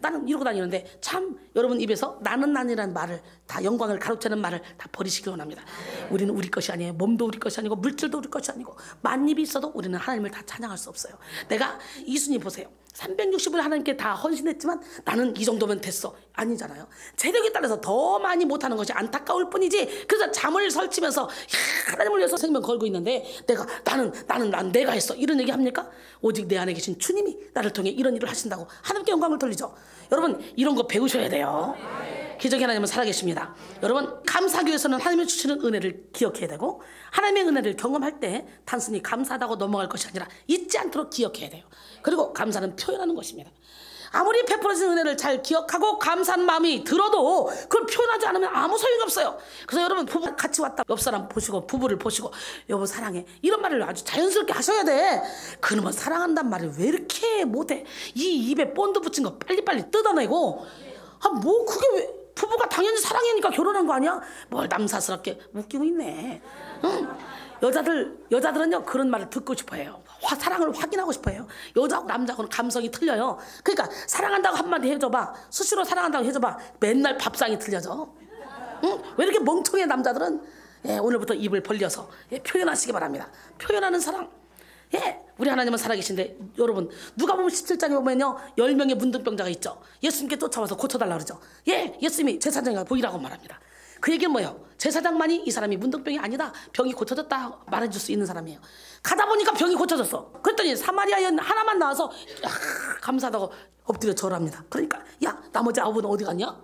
나는 이러고 다니는데, 참 여러분 입에서 나는이라는 말을 다, 영광을 가로채는 말을 다 버리시기 원합니다. 우리는 우리 것이 아니에요. 몸도 우리 것이 아니고 물질도 우리 것이 아니고 만입이 있어도 우리는 하나님을 다 찬양할 수 없어요. 내가 이순이 보세요. 360을 하나님께 다 헌신했지만 나는 이 정도면 됐어. 아니잖아요. 재력에 따라서 더 많이 못하는 것이 안타까울 뿐이지. 그래서 잠을 설치면서 하나님을 위해서 생명 걸고 있는데 나는 내가 했어 이런 얘기 합니까? 오직 내 안에 계신 주님이 나를 통해 이런 일을 하신다고 하나님께 영광을 돌리죠. 여러분 이런 거 배우셔야 돼요. 기적의 하나님은 살아계십니다. 여러분 감사하기 위해서는 하나님이 주시는 은혜를 기억해야 되고, 하나님의 은혜를 경험할 때 단순히 감사하다고 넘어갈 것이 아니라 잊지 않도록 기억해야 돼요. 그리고 감사는 표현하는 것입니다. 아무리 베풀어진 은혜를 잘 기억하고 감사한 마음이 들어도 그걸 표현하지 않으면 아무 소용이 없어요. 그래서 여러분 부부 같이 왔다 옆 사람 보시고, 부부를 보시고, 여보 사랑해 이런 말을 아주 자연스럽게 하셔야 돼. 그러면 사랑한단 말을 왜 이렇게 못해? 이 입에 본드 붙인 거 빨리빨리 뜯어내고, 뭐 그게 왜, 부부가 당연히 사랑이니까 결혼한 거 아니야? 뭘 남사스럽게 웃기고 있네. 응? 여자들은요 그런 말을 듣고 싶어해요. 사랑을 확인하고 싶어해요. 여자하고 남자하고는 감성이 틀려요. 그러니까 사랑한다고 한마디 해줘봐, 수시로 사랑한다고 해줘봐, 맨날 밥상이 틀려져. 응? 왜 이렇게 멍청해 남자들은? 오늘부터 입을 벌려서 표현하시기 바랍니다. 표현하는 사랑. 우리 하나님은 살아계신데, 여러분 누가복음 17장에 보면요 10명의 문둥병자가 있죠. 예수님께 쫓아와서 고쳐달라 그러죠. 예수님이 제사장이 보이라고 말합니다. 그 얘기는 뭐예요? 제사장만이 이 사람이 문둥병이 아니다, 병이 고쳐졌다 말해줄 수 있는 사람이에요. 가다 보니까 병이 고쳐졌어. 그랬더니 사마리아 여인 하나만 나와서 감사하다고 엎드려 절합니다. 그러니까 야 나머지 9은 어디 갔냐?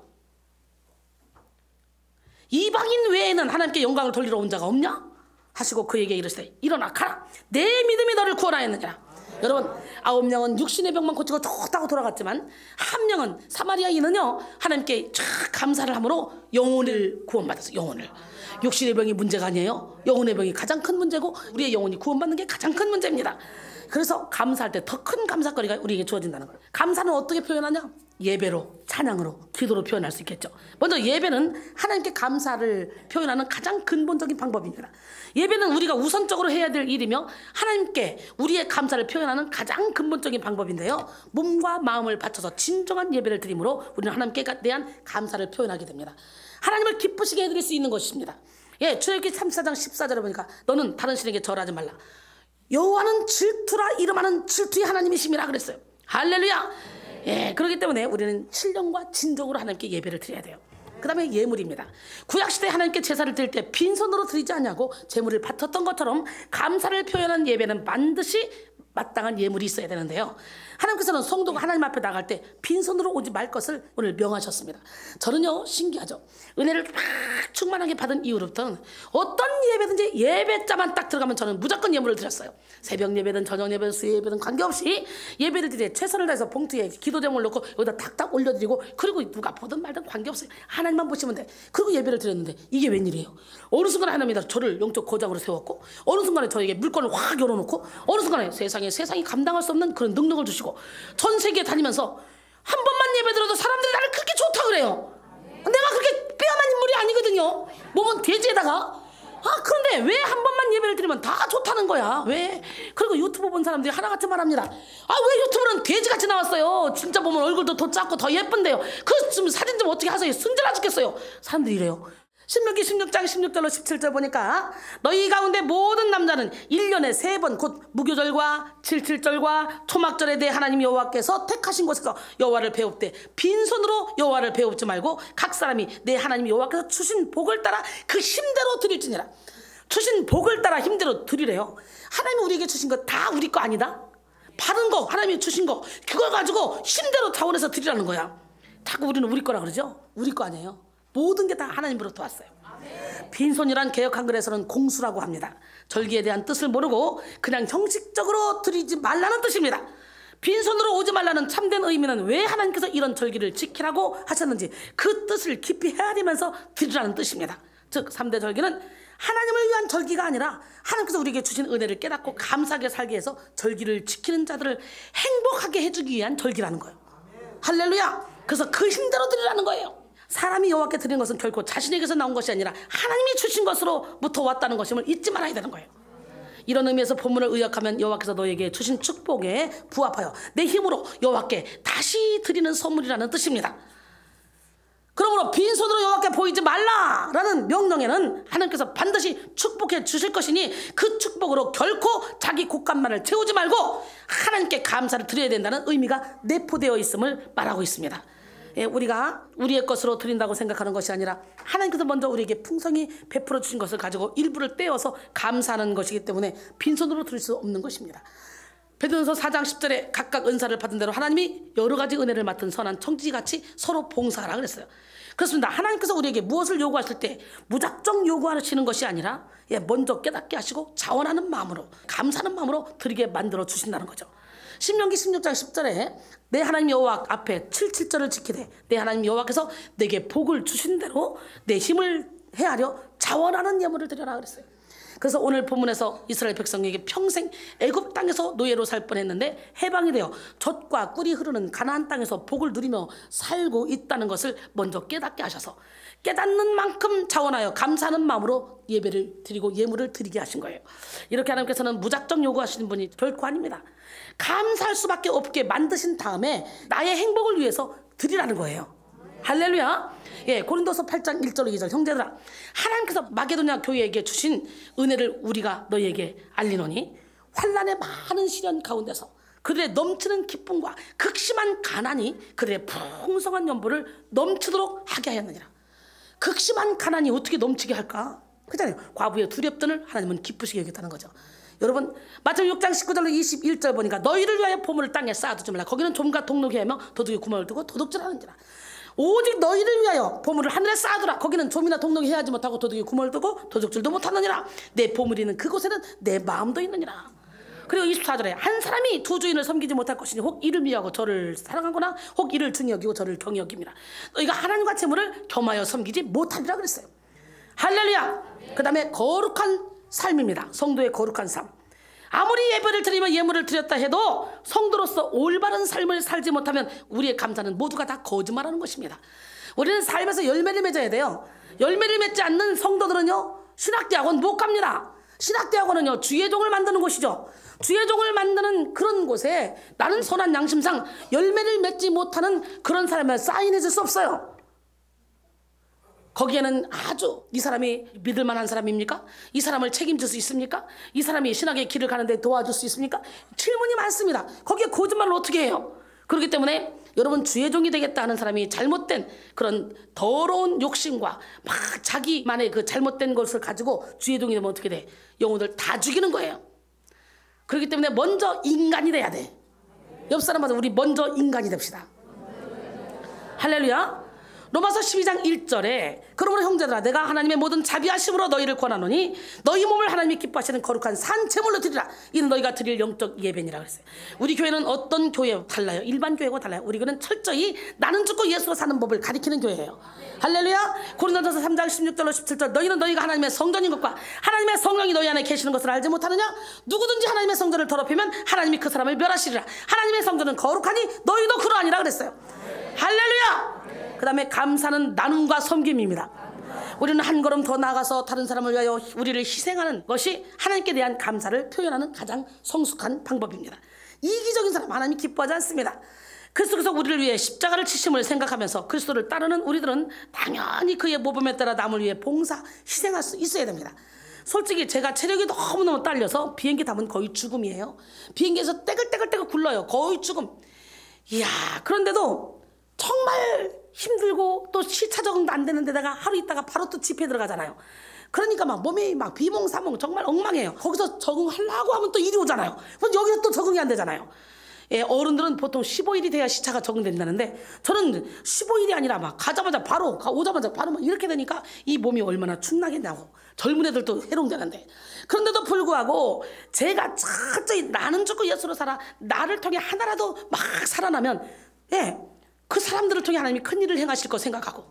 이방인 외에는 하나님께 영광을 돌리러 온 자가 없냐? 하시고 그에게 이르시되 일어나 가라. 내 믿음이 너를 구원하였느니라. 여러분 9명은 육신의 병만 고치고 좋다고 돌아갔지만 한 명은 사마리아인은요 하나님께 쫙 감사를 함으로 영혼을 구원받았어요. 영혼을. 육신의 병이 문제가 아니에요. 영혼의 병이 가장 큰 문제고 우리의 영혼이 구원받는 게 가장 큰 문제입니다. 그래서 감사할 때 더 큰 감사거리가 우리에게 주어진다는 거예요. 감사는 어떻게 표현하냐? 예배로, 찬양으로, 기도로 표현할 수 있겠죠. 먼저 예배는 하나님께 감사를 표현하는 가장 근본적인 방법입니다. 예배는 우리가 우선적으로 해야 될 일이며 하나님께 우리의 감사를 표현하는 가장 근본적인 방법인데요. 몸과 마음을 바쳐서 진정한 예배를 드림으로 우리는 하나님께 대한 감사를 표현하게 됩니다. 하나님을 기쁘시게 해드릴 수 있는 것입니다. 예, 출애굽기 34장 14절에 보니까 너는 다른 신에게 절하지 말라. 여호와는 질투라 이름하는 질투의 하나님이심이라 그랬어요. 할렐루야. 예, 그렇기 때문에 우리는 신령과 진정으로 하나님께 예배를 드려야 돼요. 그 다음에 예물입니다. 구약시대에 하나님께 제사를 드릴 때 빈손으로 드리지 않냐고 제물을 바쳤던 것처럼 감사를 표현한 예배는 반드시 마땅한 예물이 있어야 되는데요. 하나님께서는 성도가 하나님 앞에 나갈 때 빈손으로 오지 말 것을 오늘 명하셨습니다. 저는요 신기하죠. 은혜를 막 충만하게 받은 이후로부터는 어떤 예배든지 예배자만 딱 들어가면 저는 무조건 예물을 드렸어요. 새벽 예배든 저녁 예배든 수요 예배든 관계없이 예배를 드릴 때 최선을 다해서 봉투에 기도 제목을 넣고 여기다 탁탁 올려드리고 그리고 누가 보든 말든 관계없어요. 하나님만 보시면 돼. 그리고 예배를 드렸는데 이게 웬일이에요. 어느 순간에 하나님이 저를 영적 거장으로 세웠고 어느 순간에 저에게 물건을 확 열어놓고 어느 순간에 세상이 감당할 수 없는 그런 능력을 주시고 전 세계에 다니면서 한 번만 예배 드려도 사람들이 나를 그렇게 좋다 그래요. 내가 그렇게 빼어난 인물이 아니거든요. 몸은 돼지에다가. 그런데 왜 한 번만 예배를 드리면 다 좋다는 거야? 왜? 그리고 유튜브 본 사람들이 하나같이 말합니다. 왜 유튜브는 돼지같이 나왔어요? 진짜 보면 얼굴도 더 작고 더 예쁜데요. 그 좀 사진 좀 어떻게 하세요? 승질나 죽겠어요. 사람들이 이래요. 신명기 16장 16절로 17절 보니까 너희 가운데 모든 남자는 1년에 3번 곧 무교절과 칠칠절과 초막절에 대해 하나님 여호와께서 택하신 곳에서 여호와를 배웁되 빈손으로 여호와를 배우지 말고 각 사람이 내 하나님 여호와께서 주신 복을 따라 그 힘대로 드릴지니라. 주신 복을 따라 힘대로 드리래요. 하나님이 우리에게 주신 거 다 우리 거 아니다. 받은 거 하나님이 주신 거 그걸 가지고 힘대로 자원해서 드리라는 거야. 자꾸 우리는 우리 거라 그러죠. 우리 거 아니에요. 모든 게 다 하나님으로부터 왔어요. 빈손이란 개역 한글에서는 공수라고 합니다. 절기에 대한 뜻을 모르고 그냥 형식적으로 드리지 말라는 뜻입니다. 빈손으로 오지 말라는 참된 의미는 왜 하나님께서 이런 절기를 지키라고 하셨는지 그 뜻을 깊이 헤아리면서 드리라는 뜻입니다. 즉 3대 절기는 하나님을 위한 절기가 아니라 하나님께서 우리에게 주신 은혜를 깨닫고 감사하게 살게 해서 절기를 지키는 자들을 행복하게 해주기 위한 절기라는 거예요. 할렐루야. 그래서 그 힘대로 드리라는 거예요. 사람이 여호와께 드리는 것은 결코 자신에게서 나온 것이 아니라 하나님이 주신 것으로부터 왔다는 것임을 잊지 말아야 되는 거예요. 이런 의미에서 본문을 의역하면 여호와께서 너에게 주신 축복에 부합하여 내 힘으로 여호와께 다시 드리는 선물이라는 뜻입니다. 그러므로 빈손으로 여호와께 보이지 말라라는 명령에는 하나님께서 반드시 축복해 주실 것이니 그 축복으로 결코 자기 곳간만을 채우지 말고 하나님께 감사를 드려야 된다는 의미가 내포되어 있음을 말하고 있습니다. 우리가 우리의 것으로 드린다고 생각하는 것이 아니라 하나님께서 먼저 우리에게 풍성히 베풀어 주신 것을 가지고 일부를 떼어서 감사하는 것이기 때문에 빈손으로 드릴 수 없는 것입니다. 베드로서 4장 10절에 각각 은사를 받은 대로 하나님이 여러 가지 은혜를 맡은 선한 청지기같이 서로 봉사하라 그랬어요. 그렇습니다. 하나님께서 우리에게 무엇을 요구하실 때 무작정 요구하시는 것이 아니라 먼저 깨닫게 하시고 자원하는 마음으로 감사하는 마음으로 드리게 만들어 주신다는 거죠. 신명기 16장 10절에 내 하나님 여호와 앞에 77절을 지키되 내 하나님 여호와께서 내게 복을 주신 대로 내 힘을 헤아려 자원하는 예물을 드려라 그랬어요. 그래서 오늘 본문에서 이스라엘 백성에게 평생 애굽 땅에서 노예로 살 뻔했는데 해방이 되어 젖과 꿀이 흐르는 가나안 땅에서 복을 누리며 살고 있다는 것을 먼저 깨닫게 하셔서 깨닫는 만큼 자원하여 감사하는 마음으로 예배를 드리고 예물을 드리게 하신 거예요. 이렇게 하나님께서는 무작정 요구하시는 분이 결코 아닙니다. 감사할 수밖에 없게 만드신 다음에 나의 행복을 위해서 드리라는 거예요. 할렐루야. 고린도서 8장 1절 2절 형제들아 하나님께서 마게도냐 교회에게 주신 은혜를 우리가 너희에게 알리노니 환난의 많은 시련 가운데서 그들의 넘치는 기쁨과 극심한 가난이 그들의 풍성한 연보를 넘치도록 하게 하였느니라. 극심한 가난이 어떻게 넘치게 할까? 그렇잖아요. 과부의 두렵던을 하나님은 기쁘시게 여겼다는 거죠. 여러분 마태복음 6장 19절로 21절 보니까 너희를 위하여 보물을 땅에 쌓아두지 말라. 거기는 좀과 동록이 하며 도둑이 구멍을 뚫고 도둑질하는지라. 오직 너희를 위하여 보물을 하늘에 쌓아두라. 거기는 좀이나 동록이 해하지 못하고 도둑이 구멍을 뚫고 도적질도 못하느니라. 내 보물이 있는 그곳에는 내 마음도 있느니라. 그리고 24절에 한 사람이 두 주인을 섬기지 못할 것이니 혹 이를 미워하고 저를 사랑하거나 혹 이를 중히 여기고 저를 경히 여깁니다. 너희가 하나님과 재물을 겸하여 섬기지 못하리라 그랬어요. 할렐루야. 그 다음에 거룩한 삶입니다. 성도의 거룩한 삶. 아무리 예배를 드리며 예물을 드렸다 해도 성도로서 올바른 삶을 살지 못하면 우리의 감사는 모두가 다 거짓말하는 것입니다. 우리는 삶에서 열매를 맺어야 돼요. 열매를 맺지 않는 성도들은요, 신학대학원 못 갑니다. 신학대학원은요, 주의 종을 만드는 곳이죠. 주의 종을 만드는 그런 곳에 나는 선한 양심상 열매를 맺지 못하는 그런 사람을 사인해줄 수 없어요. 거기에는 아주 이 사람이 믿을 만한 사람입니까? 이 사람을 책임질 수 있습니까? 이 사람이 신학의 길을 가는데 도와줄 수 있습니까? 질문이 많습니다. 거기에 거짓말을 어떻게 해요? 그렇기 때문에 여러분 주의 종이 되겠다 하는 사람이 잘못된 그런 더러운 욕심과 막 자기만의 그 잘못된 것을 가지고 주의 종이 되면 어떻게 돼? 영혼을 다 죽이는 거예요. 그렇기 때문에 먼저 인간이 돼야 돼. 옆 사람마다 우리 먼저 인간이 됩시다. 할렐루야. 로마서 12장 1절에 그러므로 형제들아 내가 하나님의 모든 자비하심으로 너희를 권하노니 너희 몸을 하나님이 기뻐하시는 거룩한 산 제물로 드리라. 이는 너희가 드릴 영적 예배니라 그랬어요. 우리 교회는 어떤 교회와 달라요? 일반 교회와 달라요. 우리 교회는 철저히 나는 죽고 예수로 사는 법을 가리키는 교회예요. 할렐루야. 고린도전서 3장 16절로 17절 너희는 너희가 하나님의 성전인 것과 하나님의 성령이 너희 안에 계시는 것을 알지 못하느냐? 누구든지 하나님의 성전을 더럽히면 하나님이 그 사람을 멸하시리라. 하나님의 성전은 거룩하니 너희도 그러하니라 그랬어요. 할렐루야. 그 다음에 감사는 나눔과 섬김입니다. 우리는 한 걸음 더 나아가서 다른 사람을 위하여 우리를 희생하는 것이 하나님께 대한 감사를 표현하는 가장 성숙한 방법입니다. 이기적인 사람 하나님이 기뻐하지 않습니다. 그리스도께서 우리를 위해 십자가를 치심을 생각하면서 그리스도를 따르는 우리들은 당연히 그의 모범에 따라 남을 위해 봉사, 희생할 수 있어야 됩니다. 솔직히 제가 체력이 너무너무 딸려서 비행기 타면 거의 죽음이에요. 비행기에서 떼글떼글 굴러요. 거의 죽음. 이야, 그런데도 정말 힘들고 또 시차 적응도 안 되는 데다가 하루 있다가 바로 또 집회에 들어가잖아요. 그러니까 막 몸이 막 비몽사몽 정말 엉망해요. 거기서 적응하려고 하면 또 일이 오잖아요. 그럼 여기서 또 적응이 안 되잖아요. 예, 어른들은 보통 15일이 돼야 시차가 적응된다는데 저는 15일이 아니라 막 가자마자 바로 오자마자 바로 막 이렇게 되니까 이 몸이 얼마나 축나겠냐고. 젊은 애들도 해롱되는데. 그런데도 불구하고 제가 철저히 나는 죽고 예수로 살아 나를 통해 하나라도 막 살아나면 예, 그 사람들을 통해 하나님이 큰 일을 행하실 거 생각하고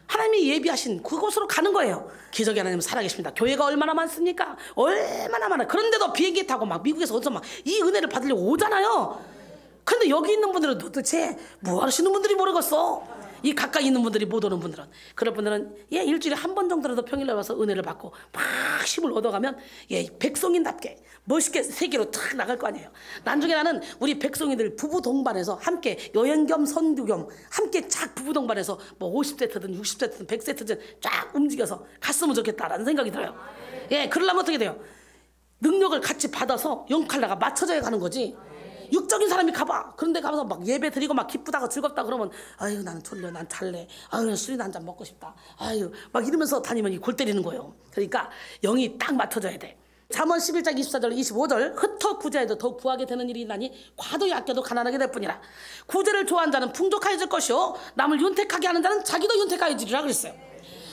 하나님이 예비하신 그곳으로 가는 거예요. 기적의 하나님 살아계십니다. 교회가 얼마나 많습니까? 얼마나 많아. 그런데도 비행기 타고 막 미국에서 어디서 막 이 은혜를 받으려고 오잖아요. 근데 여기 있는 분들은 도대체 뭐 하시는 분들이 모르겠어. 이 가까이 있는 분들이 못 오는 분들은 그런 분들은 예, 일주일에 한 번 정도라도 평일에 와서 은혜를 받고 막 힘을 얻어가면 예, 백성인답게 멋있게 세계로 탁 나갈 거 아니에요. 나중에 나는 우리 백성이들 부부 동반해서 함께 여행 겸 선교 겸 함께 쫙 부부 동반해서 뭐 50세트든 60세트든 100세트든 쫙 움직여서 갔으면 좋겠다라는 생각이 들어요. 예, 그러려면 어떻게 돼요? 능력을 같이 받아서 영칼라가 맞춰져야 가는 거지. 육적인 사람이 가봐. 그런데 가서 막 예배 드리고 막 기쁘다고 즐겁다 그러면 아유 나는 졸려, 난 잘래, 아유 술이나 한잔 먹고 싶다, 아유 막 이러면서 다니면 골 때리는 거예요. 그러니까 영이 딱 맞춰져야 돼. 잠언 11장 24절 25절 흩어 구제해도 더욱 구하게 되는 일이 있나니 과도히 아껴도 가난하게 될 뿐이라. 구제를 좋아하는 자는 풍족하여질 것이요 남을 윤택하게 하는 자는 자기도 윤택하여지리라 그랬어요.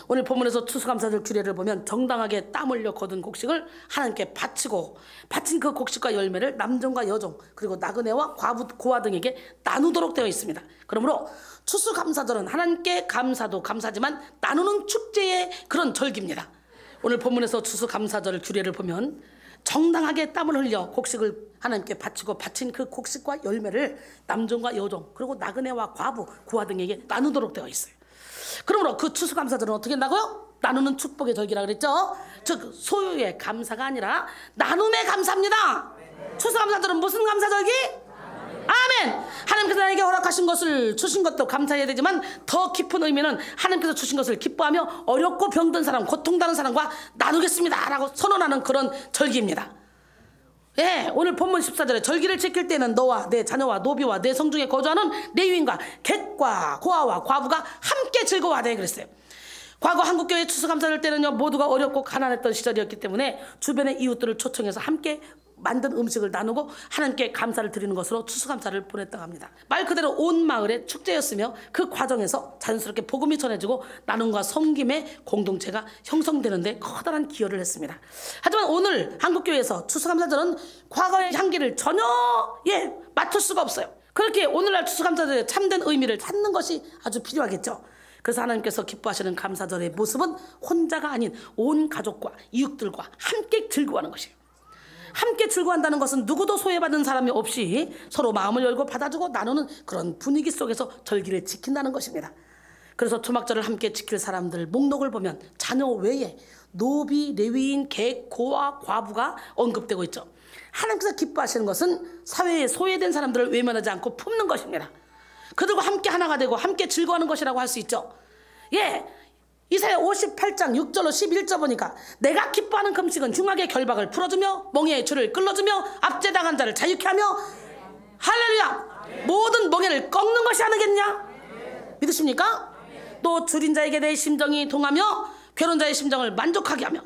오늘 본문에서 추수감사절 규례를 보면 정당하게 땀 흘려 거둔 곡식을 하나님께 바치고 바친 그 곡식과 열매를 남종과 여종 그리고 나그네와 과부 고아 등에게 나누도록 되어 있습니다. 그러므로 추수감사절은 하나님께 감사도 감사지만 나누는 축제의 그런 절기입니다. 오늘 본문에서 추수감사절 규례를 보면 정당하게 땀을 흘려 곡식을 하나님께 바치고 바친 그 곡식과 열매를 남종과 여종 그리고 나그네와 과부 고아 등에게 나누도록 되어 있어요. 그러므로 그 추수감사절은 어떻게 한다고요? 나누는 축복의 절기라 그랬죠. 즉 소유의 감사가 아니라 나눔의 감사입니다. 추수감사절은 무슨 감사절기? 아멘. 하나님께서 나에게 허락하신 것을 주신 것도 감사해야 되지만 더 깊은 의미는 하나님께서 주신 것을 기뻐하며 어렵고 병든 사람 고통당하는 사람과 나누겠습니다 라고 선언하는 그런 절기입니다. 예, 오늘 본문 14절에 절기를 지킬 때는 너와 내 자녀와 노비와 내 성중에 거주하는 레위인과 객과 고아와 과부가 함께 즐거워하되 그랬어요. 과거 한국교회 추수감사절 때는요 모두가 어렵고 가난했던 시절이었기 때문에 주변의 이웃들을 초청해서 함께 만든 음식을 나누고 하나님께 감사를 드리는 것으로 추수감사를 보냈다고 합니다. 말 그대로 온 마을의 축제였으며 그 과정에서 자연스럽게 복음이 전해지고 나눔과 섬김의 공동체가 형성되는데 커다란 기여를 했습니다. 하지만 오늘 한국교회에서 추수감사절은 과거의 향기를 전혀 맡을 수가 없어요. 그렇게 오늘날 추수감사절의 참된 의미를 찾는 것이 아주 필요하겠죠. 그래서 하나님께서 기뻐하시는 감사절의 모습은 혼자가 아닌 온 가족과 이웃들과 함께 즐거워하는 것이에요. 함께 즐거워한다는 것은 누구도 소외받는 사람이 없이 서로 마음을 열고 받아주고 나누는 그런 분위기 속에서 절기를 지킨다는 것입니다. 그래서 초막절을 함께 지킬 사람들 목록을 보면 자녀 외에 노비, 레위인, 객, 고아, 과부가 언급되고 있죠. 하나님께서 기뻐하시는 것은 사회에 소외된 사람들을 외면하지 않고 품는 것입니다. 그들과 함께 하나가 되고 함께 즐거워하는 것이라고 할 수 있죠. 이사야 58장 6절로 11절 보니까 내가 기뻐하는 금식은 흉악의 결박을 풀어주며 멍에의 줄을 끌어주며 압제당한 자를 자유케 하며 할렐루야 모든 멍에를 꺾는 것이 아니겠냐. 믿으십니까? 또 줄인 자에게 내 심정이 동하며 괴로운 자의 심정을 만족하게 하며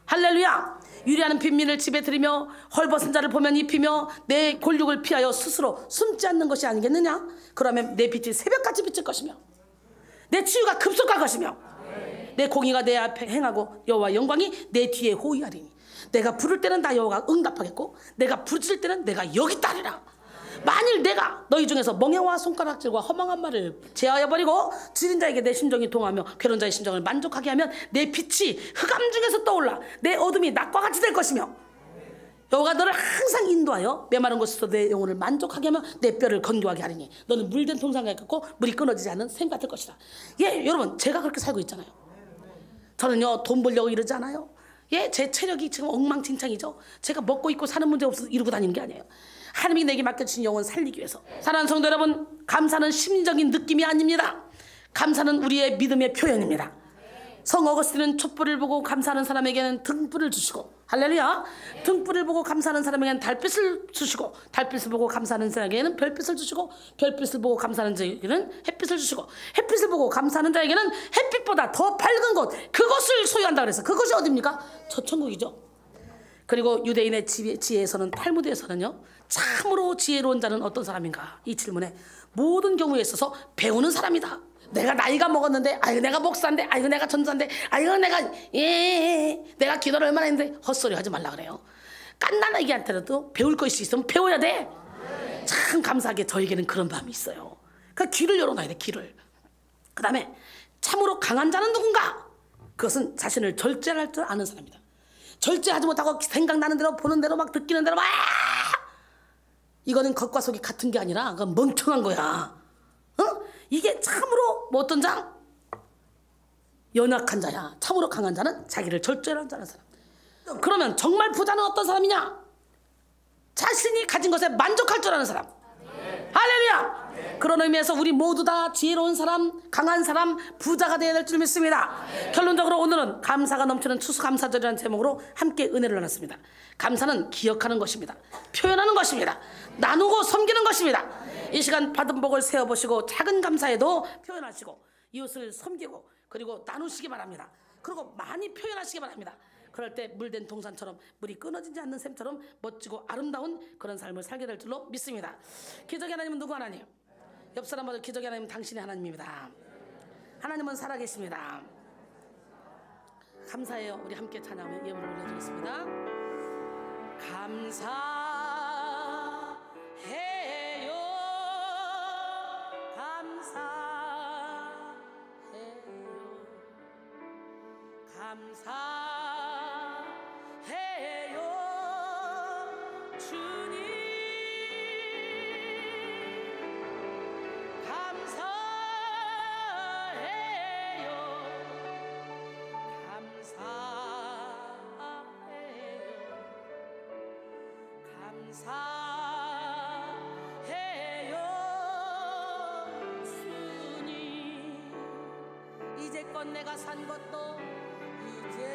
할렐루야 유리하는 빈민을 집에 들이며 헐벗은 자를 보면 입히며 내 골육을 피하여 스스로 숨지 않는 것이 아니겠느냐. 그러면 내 빛이 새벽같이 비칠 것이며 내 치유가 급속할 것이며 내 공의가 내 앞에 행하고 여호와 영광이 내 뒤에 호위하리니 내가 부를 때는 나 여호와가 응답하겠고 내가 부르실 때는 내가 여기 있다리라. 만일 내가 너희 중에서 멍에와 손가락질과 허망한 말을 제하여버리고 지린 자에게 내 심정이 동하며 괴로운 자의 심정을 만족하게 하면 내 빛이 흑암 중에서 떠올라 내 어둠이 낮과 같이 될 것이며 여호와가 너를 항상 인도하여 메마른 곳에서 내 영혼을 만족하게 하며 내 뼈를 건조하게 하리니 너는 물된 통상에 같고 물이 끊어지지 않는 샘 같을 것이다. 여러분 제가 그렇게 살고 있잖아요. 저는요 돈 벌려고 이러지 않아요. 제 체력이 지금 엉망진창이죠. 제가 먹고 입고 사는 문제 없어서 이러고 다니는 게 아니에요. 하나님이 내게 맡겨주신 영혼 살리기 위해서. 사랑하는 성도 여러분, 감사는 심리적인 느낌이 아닙니다. 감사는 우리의 믿음의 표현입니다. 성 어거스틴은 촛불을 보고 감사하는 사람에게는 등불을 주시고 할렐루야 등불을 보고 감사하는 사람에게는 달빛을 주시고 달빛을 보고 감사하는 사람에게는 별빛을 주시고 별빛을 보고 감사하는 자에게는 햇빛을 주시고 햇빛을 보고 감사하는 자에게는 햇빛보다 더 밝은 곳 그것을 소유한다 그래서 그것이 어디입니까? 저 천국이죠. 그리고 유대인의 지혜에서는 탈무드에서는요 참으로 지혜로운 자는 어떤 사람인가 이 질문에 모든 경우에 있어서 배우는 사람이다. 내가 나이가 먹었는데 아이고 내가 목사인데 아이고 내가 전사인데 아이고 내가 기도를 얼마나 했는데 헛소리 하지 말라 그래요. 깐난 애기한테라도 배울 것이 있으면 배워야 돼. 참 감사하게 저에게는 그런 마음이 있어요. 그 귀를 열어놔야 돼. 귀를. 그 다음에 참으로 강한 자는 누군가? 그것은 자신을 절제할 줄 아는 사람이다. 절제하지 못하고 생각나는 대로 보는 대로 막 듣기는 대로 막 이거는 겉과 속이 같은 게 아니라 그건 멍청한 거야. 이게 참으로 어떤 자? 연약한 자야. 참으로 강한 자는 자기를 절제하는 자는 사람. 그러면 정말 부자는 어떤 사람이냐? 자신이 가진 것에 만족할 줄 아는 사람. 할렐루야. 그런 의미에서 우리 모두 다 지혜로운 사람, 강한 사람, 부자가 되어야 될 줄 믿습니다. 결론적으로 오늘은 감사가 넘치는 추수감사절이라는 제목으로 함께 은혜를 나눴습니다. 감사는 기억하는 것입니다. 표현하는 것입니다. 나누고 섬기는 것입니다. 이 시간 받은 복을 세어보시고 작은 감사에도 표현하시고 이웃을 섬기고 그리고 나누시기 바랍니다. 그리고 많이 표현하시기 바랍니다. 그럴 때 물된 동산처럼 물이 끊어지지 않는 샘처럼 멋지고 아름다운 그런 삶을 살게 될 줄로 믿습니다. 기적의 하나님은 누구 하나님? 옆 사람마다 기적의 하나님은 당신의 하나님입니다. 하나님은 살아계십니다. 감사해요. 우리 함께 찬양하며 예물을 올려드리겠습니다. 감사해요. 감사해요. 감사해요. 주님 감사해요. 감사해요. 주님 이제껏 내가 산 것도 이제껏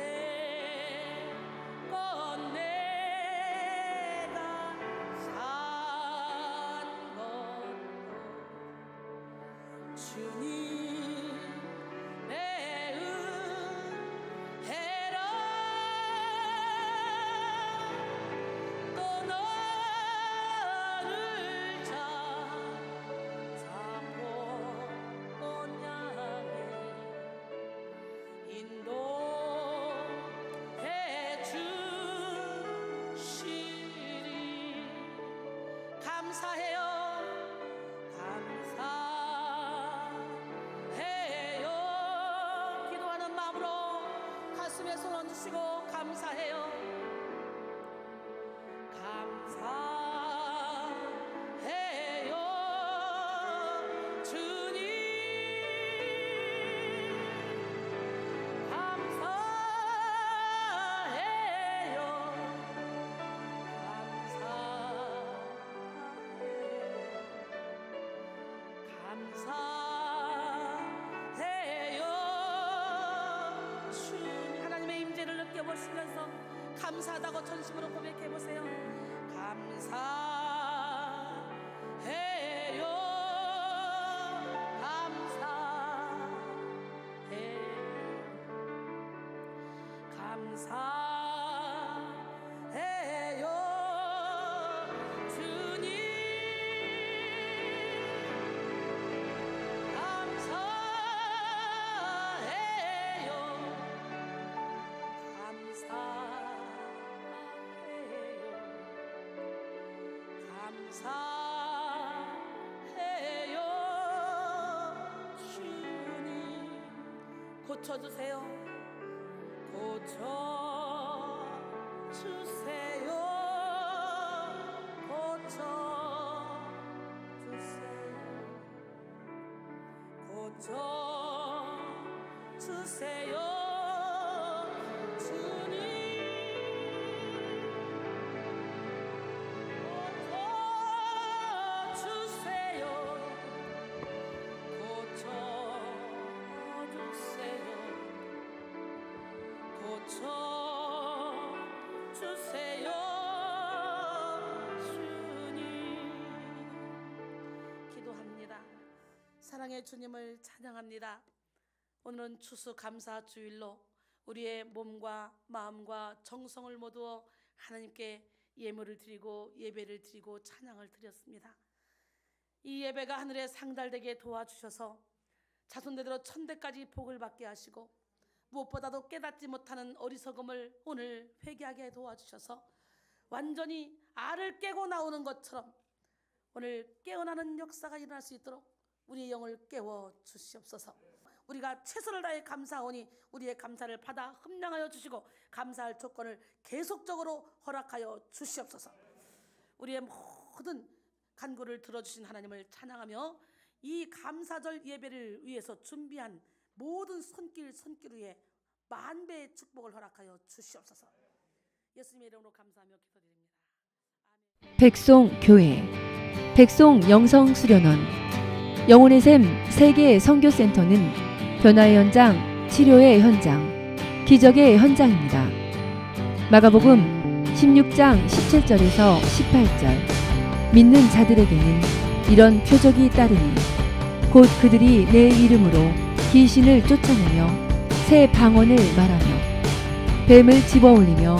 내가 산 것도 주님 내 은혜라 또 인도해 주시리. 감사해요. 감사해요. 기도하는 마음으로 가슴에 손 얹으시고 감사해요. 감사해요. 주님 감사해요. 감사해요. 주님 하나님의 임재를 느껴보시면서 감사하다고 전심으로 고백해보세요. 감사해요. 감사해요. 감사해요. 주님 감사해요. 감사해요. 주님 고쳐주세요. 고쳐주세요. 고쳐주세요. 주님 고쳐주세요. 고쳐주세요. 주님 기도합니다. 사랑의 주님을 찬양합니다. 오늘은 추수감사 주일로 우리의 몸과 마음과 정성을 모두 하나님께 예물을 드리고 예배를 드리고 찬양을 드렸습니다. 이 예배가 하늘에 상달되게 도와주셔서 자손대대로 천대까지 복을 받게 하시고 무엇보다도 깨닫지 못하는 어리석음을 오늘 회개하게 도와주셔서 완전히 알을 깨고 나오는 것처럼 오늘 깨어나는 역사가 일어날 수 있도록 우리의 영을 깨워 주시옵소서. 우리가 최선을 다해 감사하오니 우리의 감사를 받아 흠량하여 주시고 감사할 조건을 계속적으로 허락하여 주시옵소서. 우리의 모든 간구를 들어주신 하나님을 찬양하며 이 감사절 예배를 위해서 준비한 모든 손길 위에 만배의 축복을 허락하여 주시옵소서. 예수님의 이름으로 감사하며 기도드립니다. 아멘. 백송교회 백송영성수련원 영혼의 샘 세계 선교센터는 변화의 현장, 치료의 현장, 기적의 현장입니다. 마가복음 16장 17절에서 18절 믿는 자들에게는 이런 표적이 따르니 곧 그들이 내 이름으로 귀신을 쫓아내며 새 방언을 말하며 뱀을 집어올리며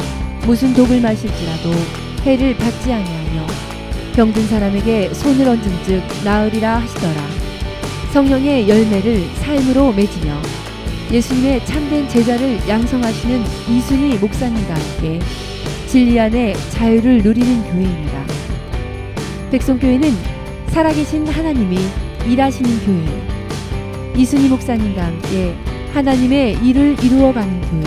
무슨 독을 마실지라도 해를 받지 아니하며 병든 사람에게 손을 얹은즉 나으리라 하시더라. 성령의 열매를 삶으로 맺으며 예수님의 참된 제자를 양성하시는 이순희 목사님과 함께 진리 안에 자유를 누리는 교회입니다. 백송교회는 살아계신 하나님이 일하시는 교회, 이순희 목사님과 함께 하나님의 일을 이루어가는 교회,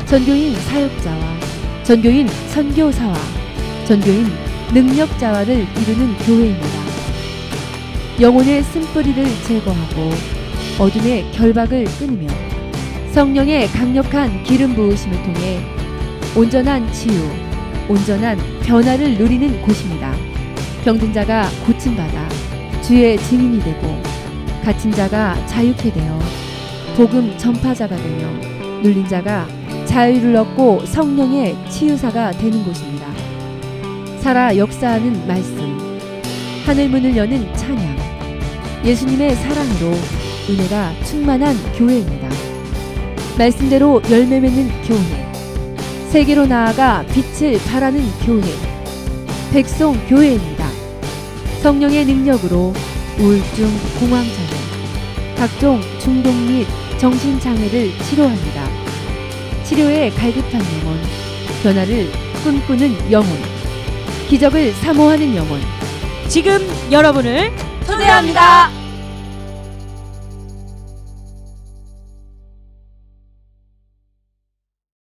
전교인 사역자와 전교인 선교사와 전교인 능력자와를 이루는 교회입니다. 영혼의 쓴뿌리를 제거하고 어둠의 결박을 끊으며 성령의 강력한 기름 부으심을 통해 온전한 치유, 온전한 변화를 누리는 곳입니다. 병든 자가 고침받아 주의 증인이 되고 갇힌 자가 자유케 되어 복음 전파자가 되며 눌린 자가 자유를 얻고 성령의 치유사가 되는 곳입니다. 살아 역사하는 말씀, 하늘 문을 여는 찬양, 예수님의 사랑으로 은혜가 충만한 교회입니다. 말씀대로 열매 맺는 교회, 세계로 나아가 빛을 발하는 교회, 백송교회입니다. 성령의 능력으로 우울증, 공황장애, 각종 중독 및 정신장애를 치료합니다. 치료에 갈급한 영혼, 변화를 꿈꾸는 영혼, 기적을 사모하는 영혼. 지금 여러분을 초대합니다.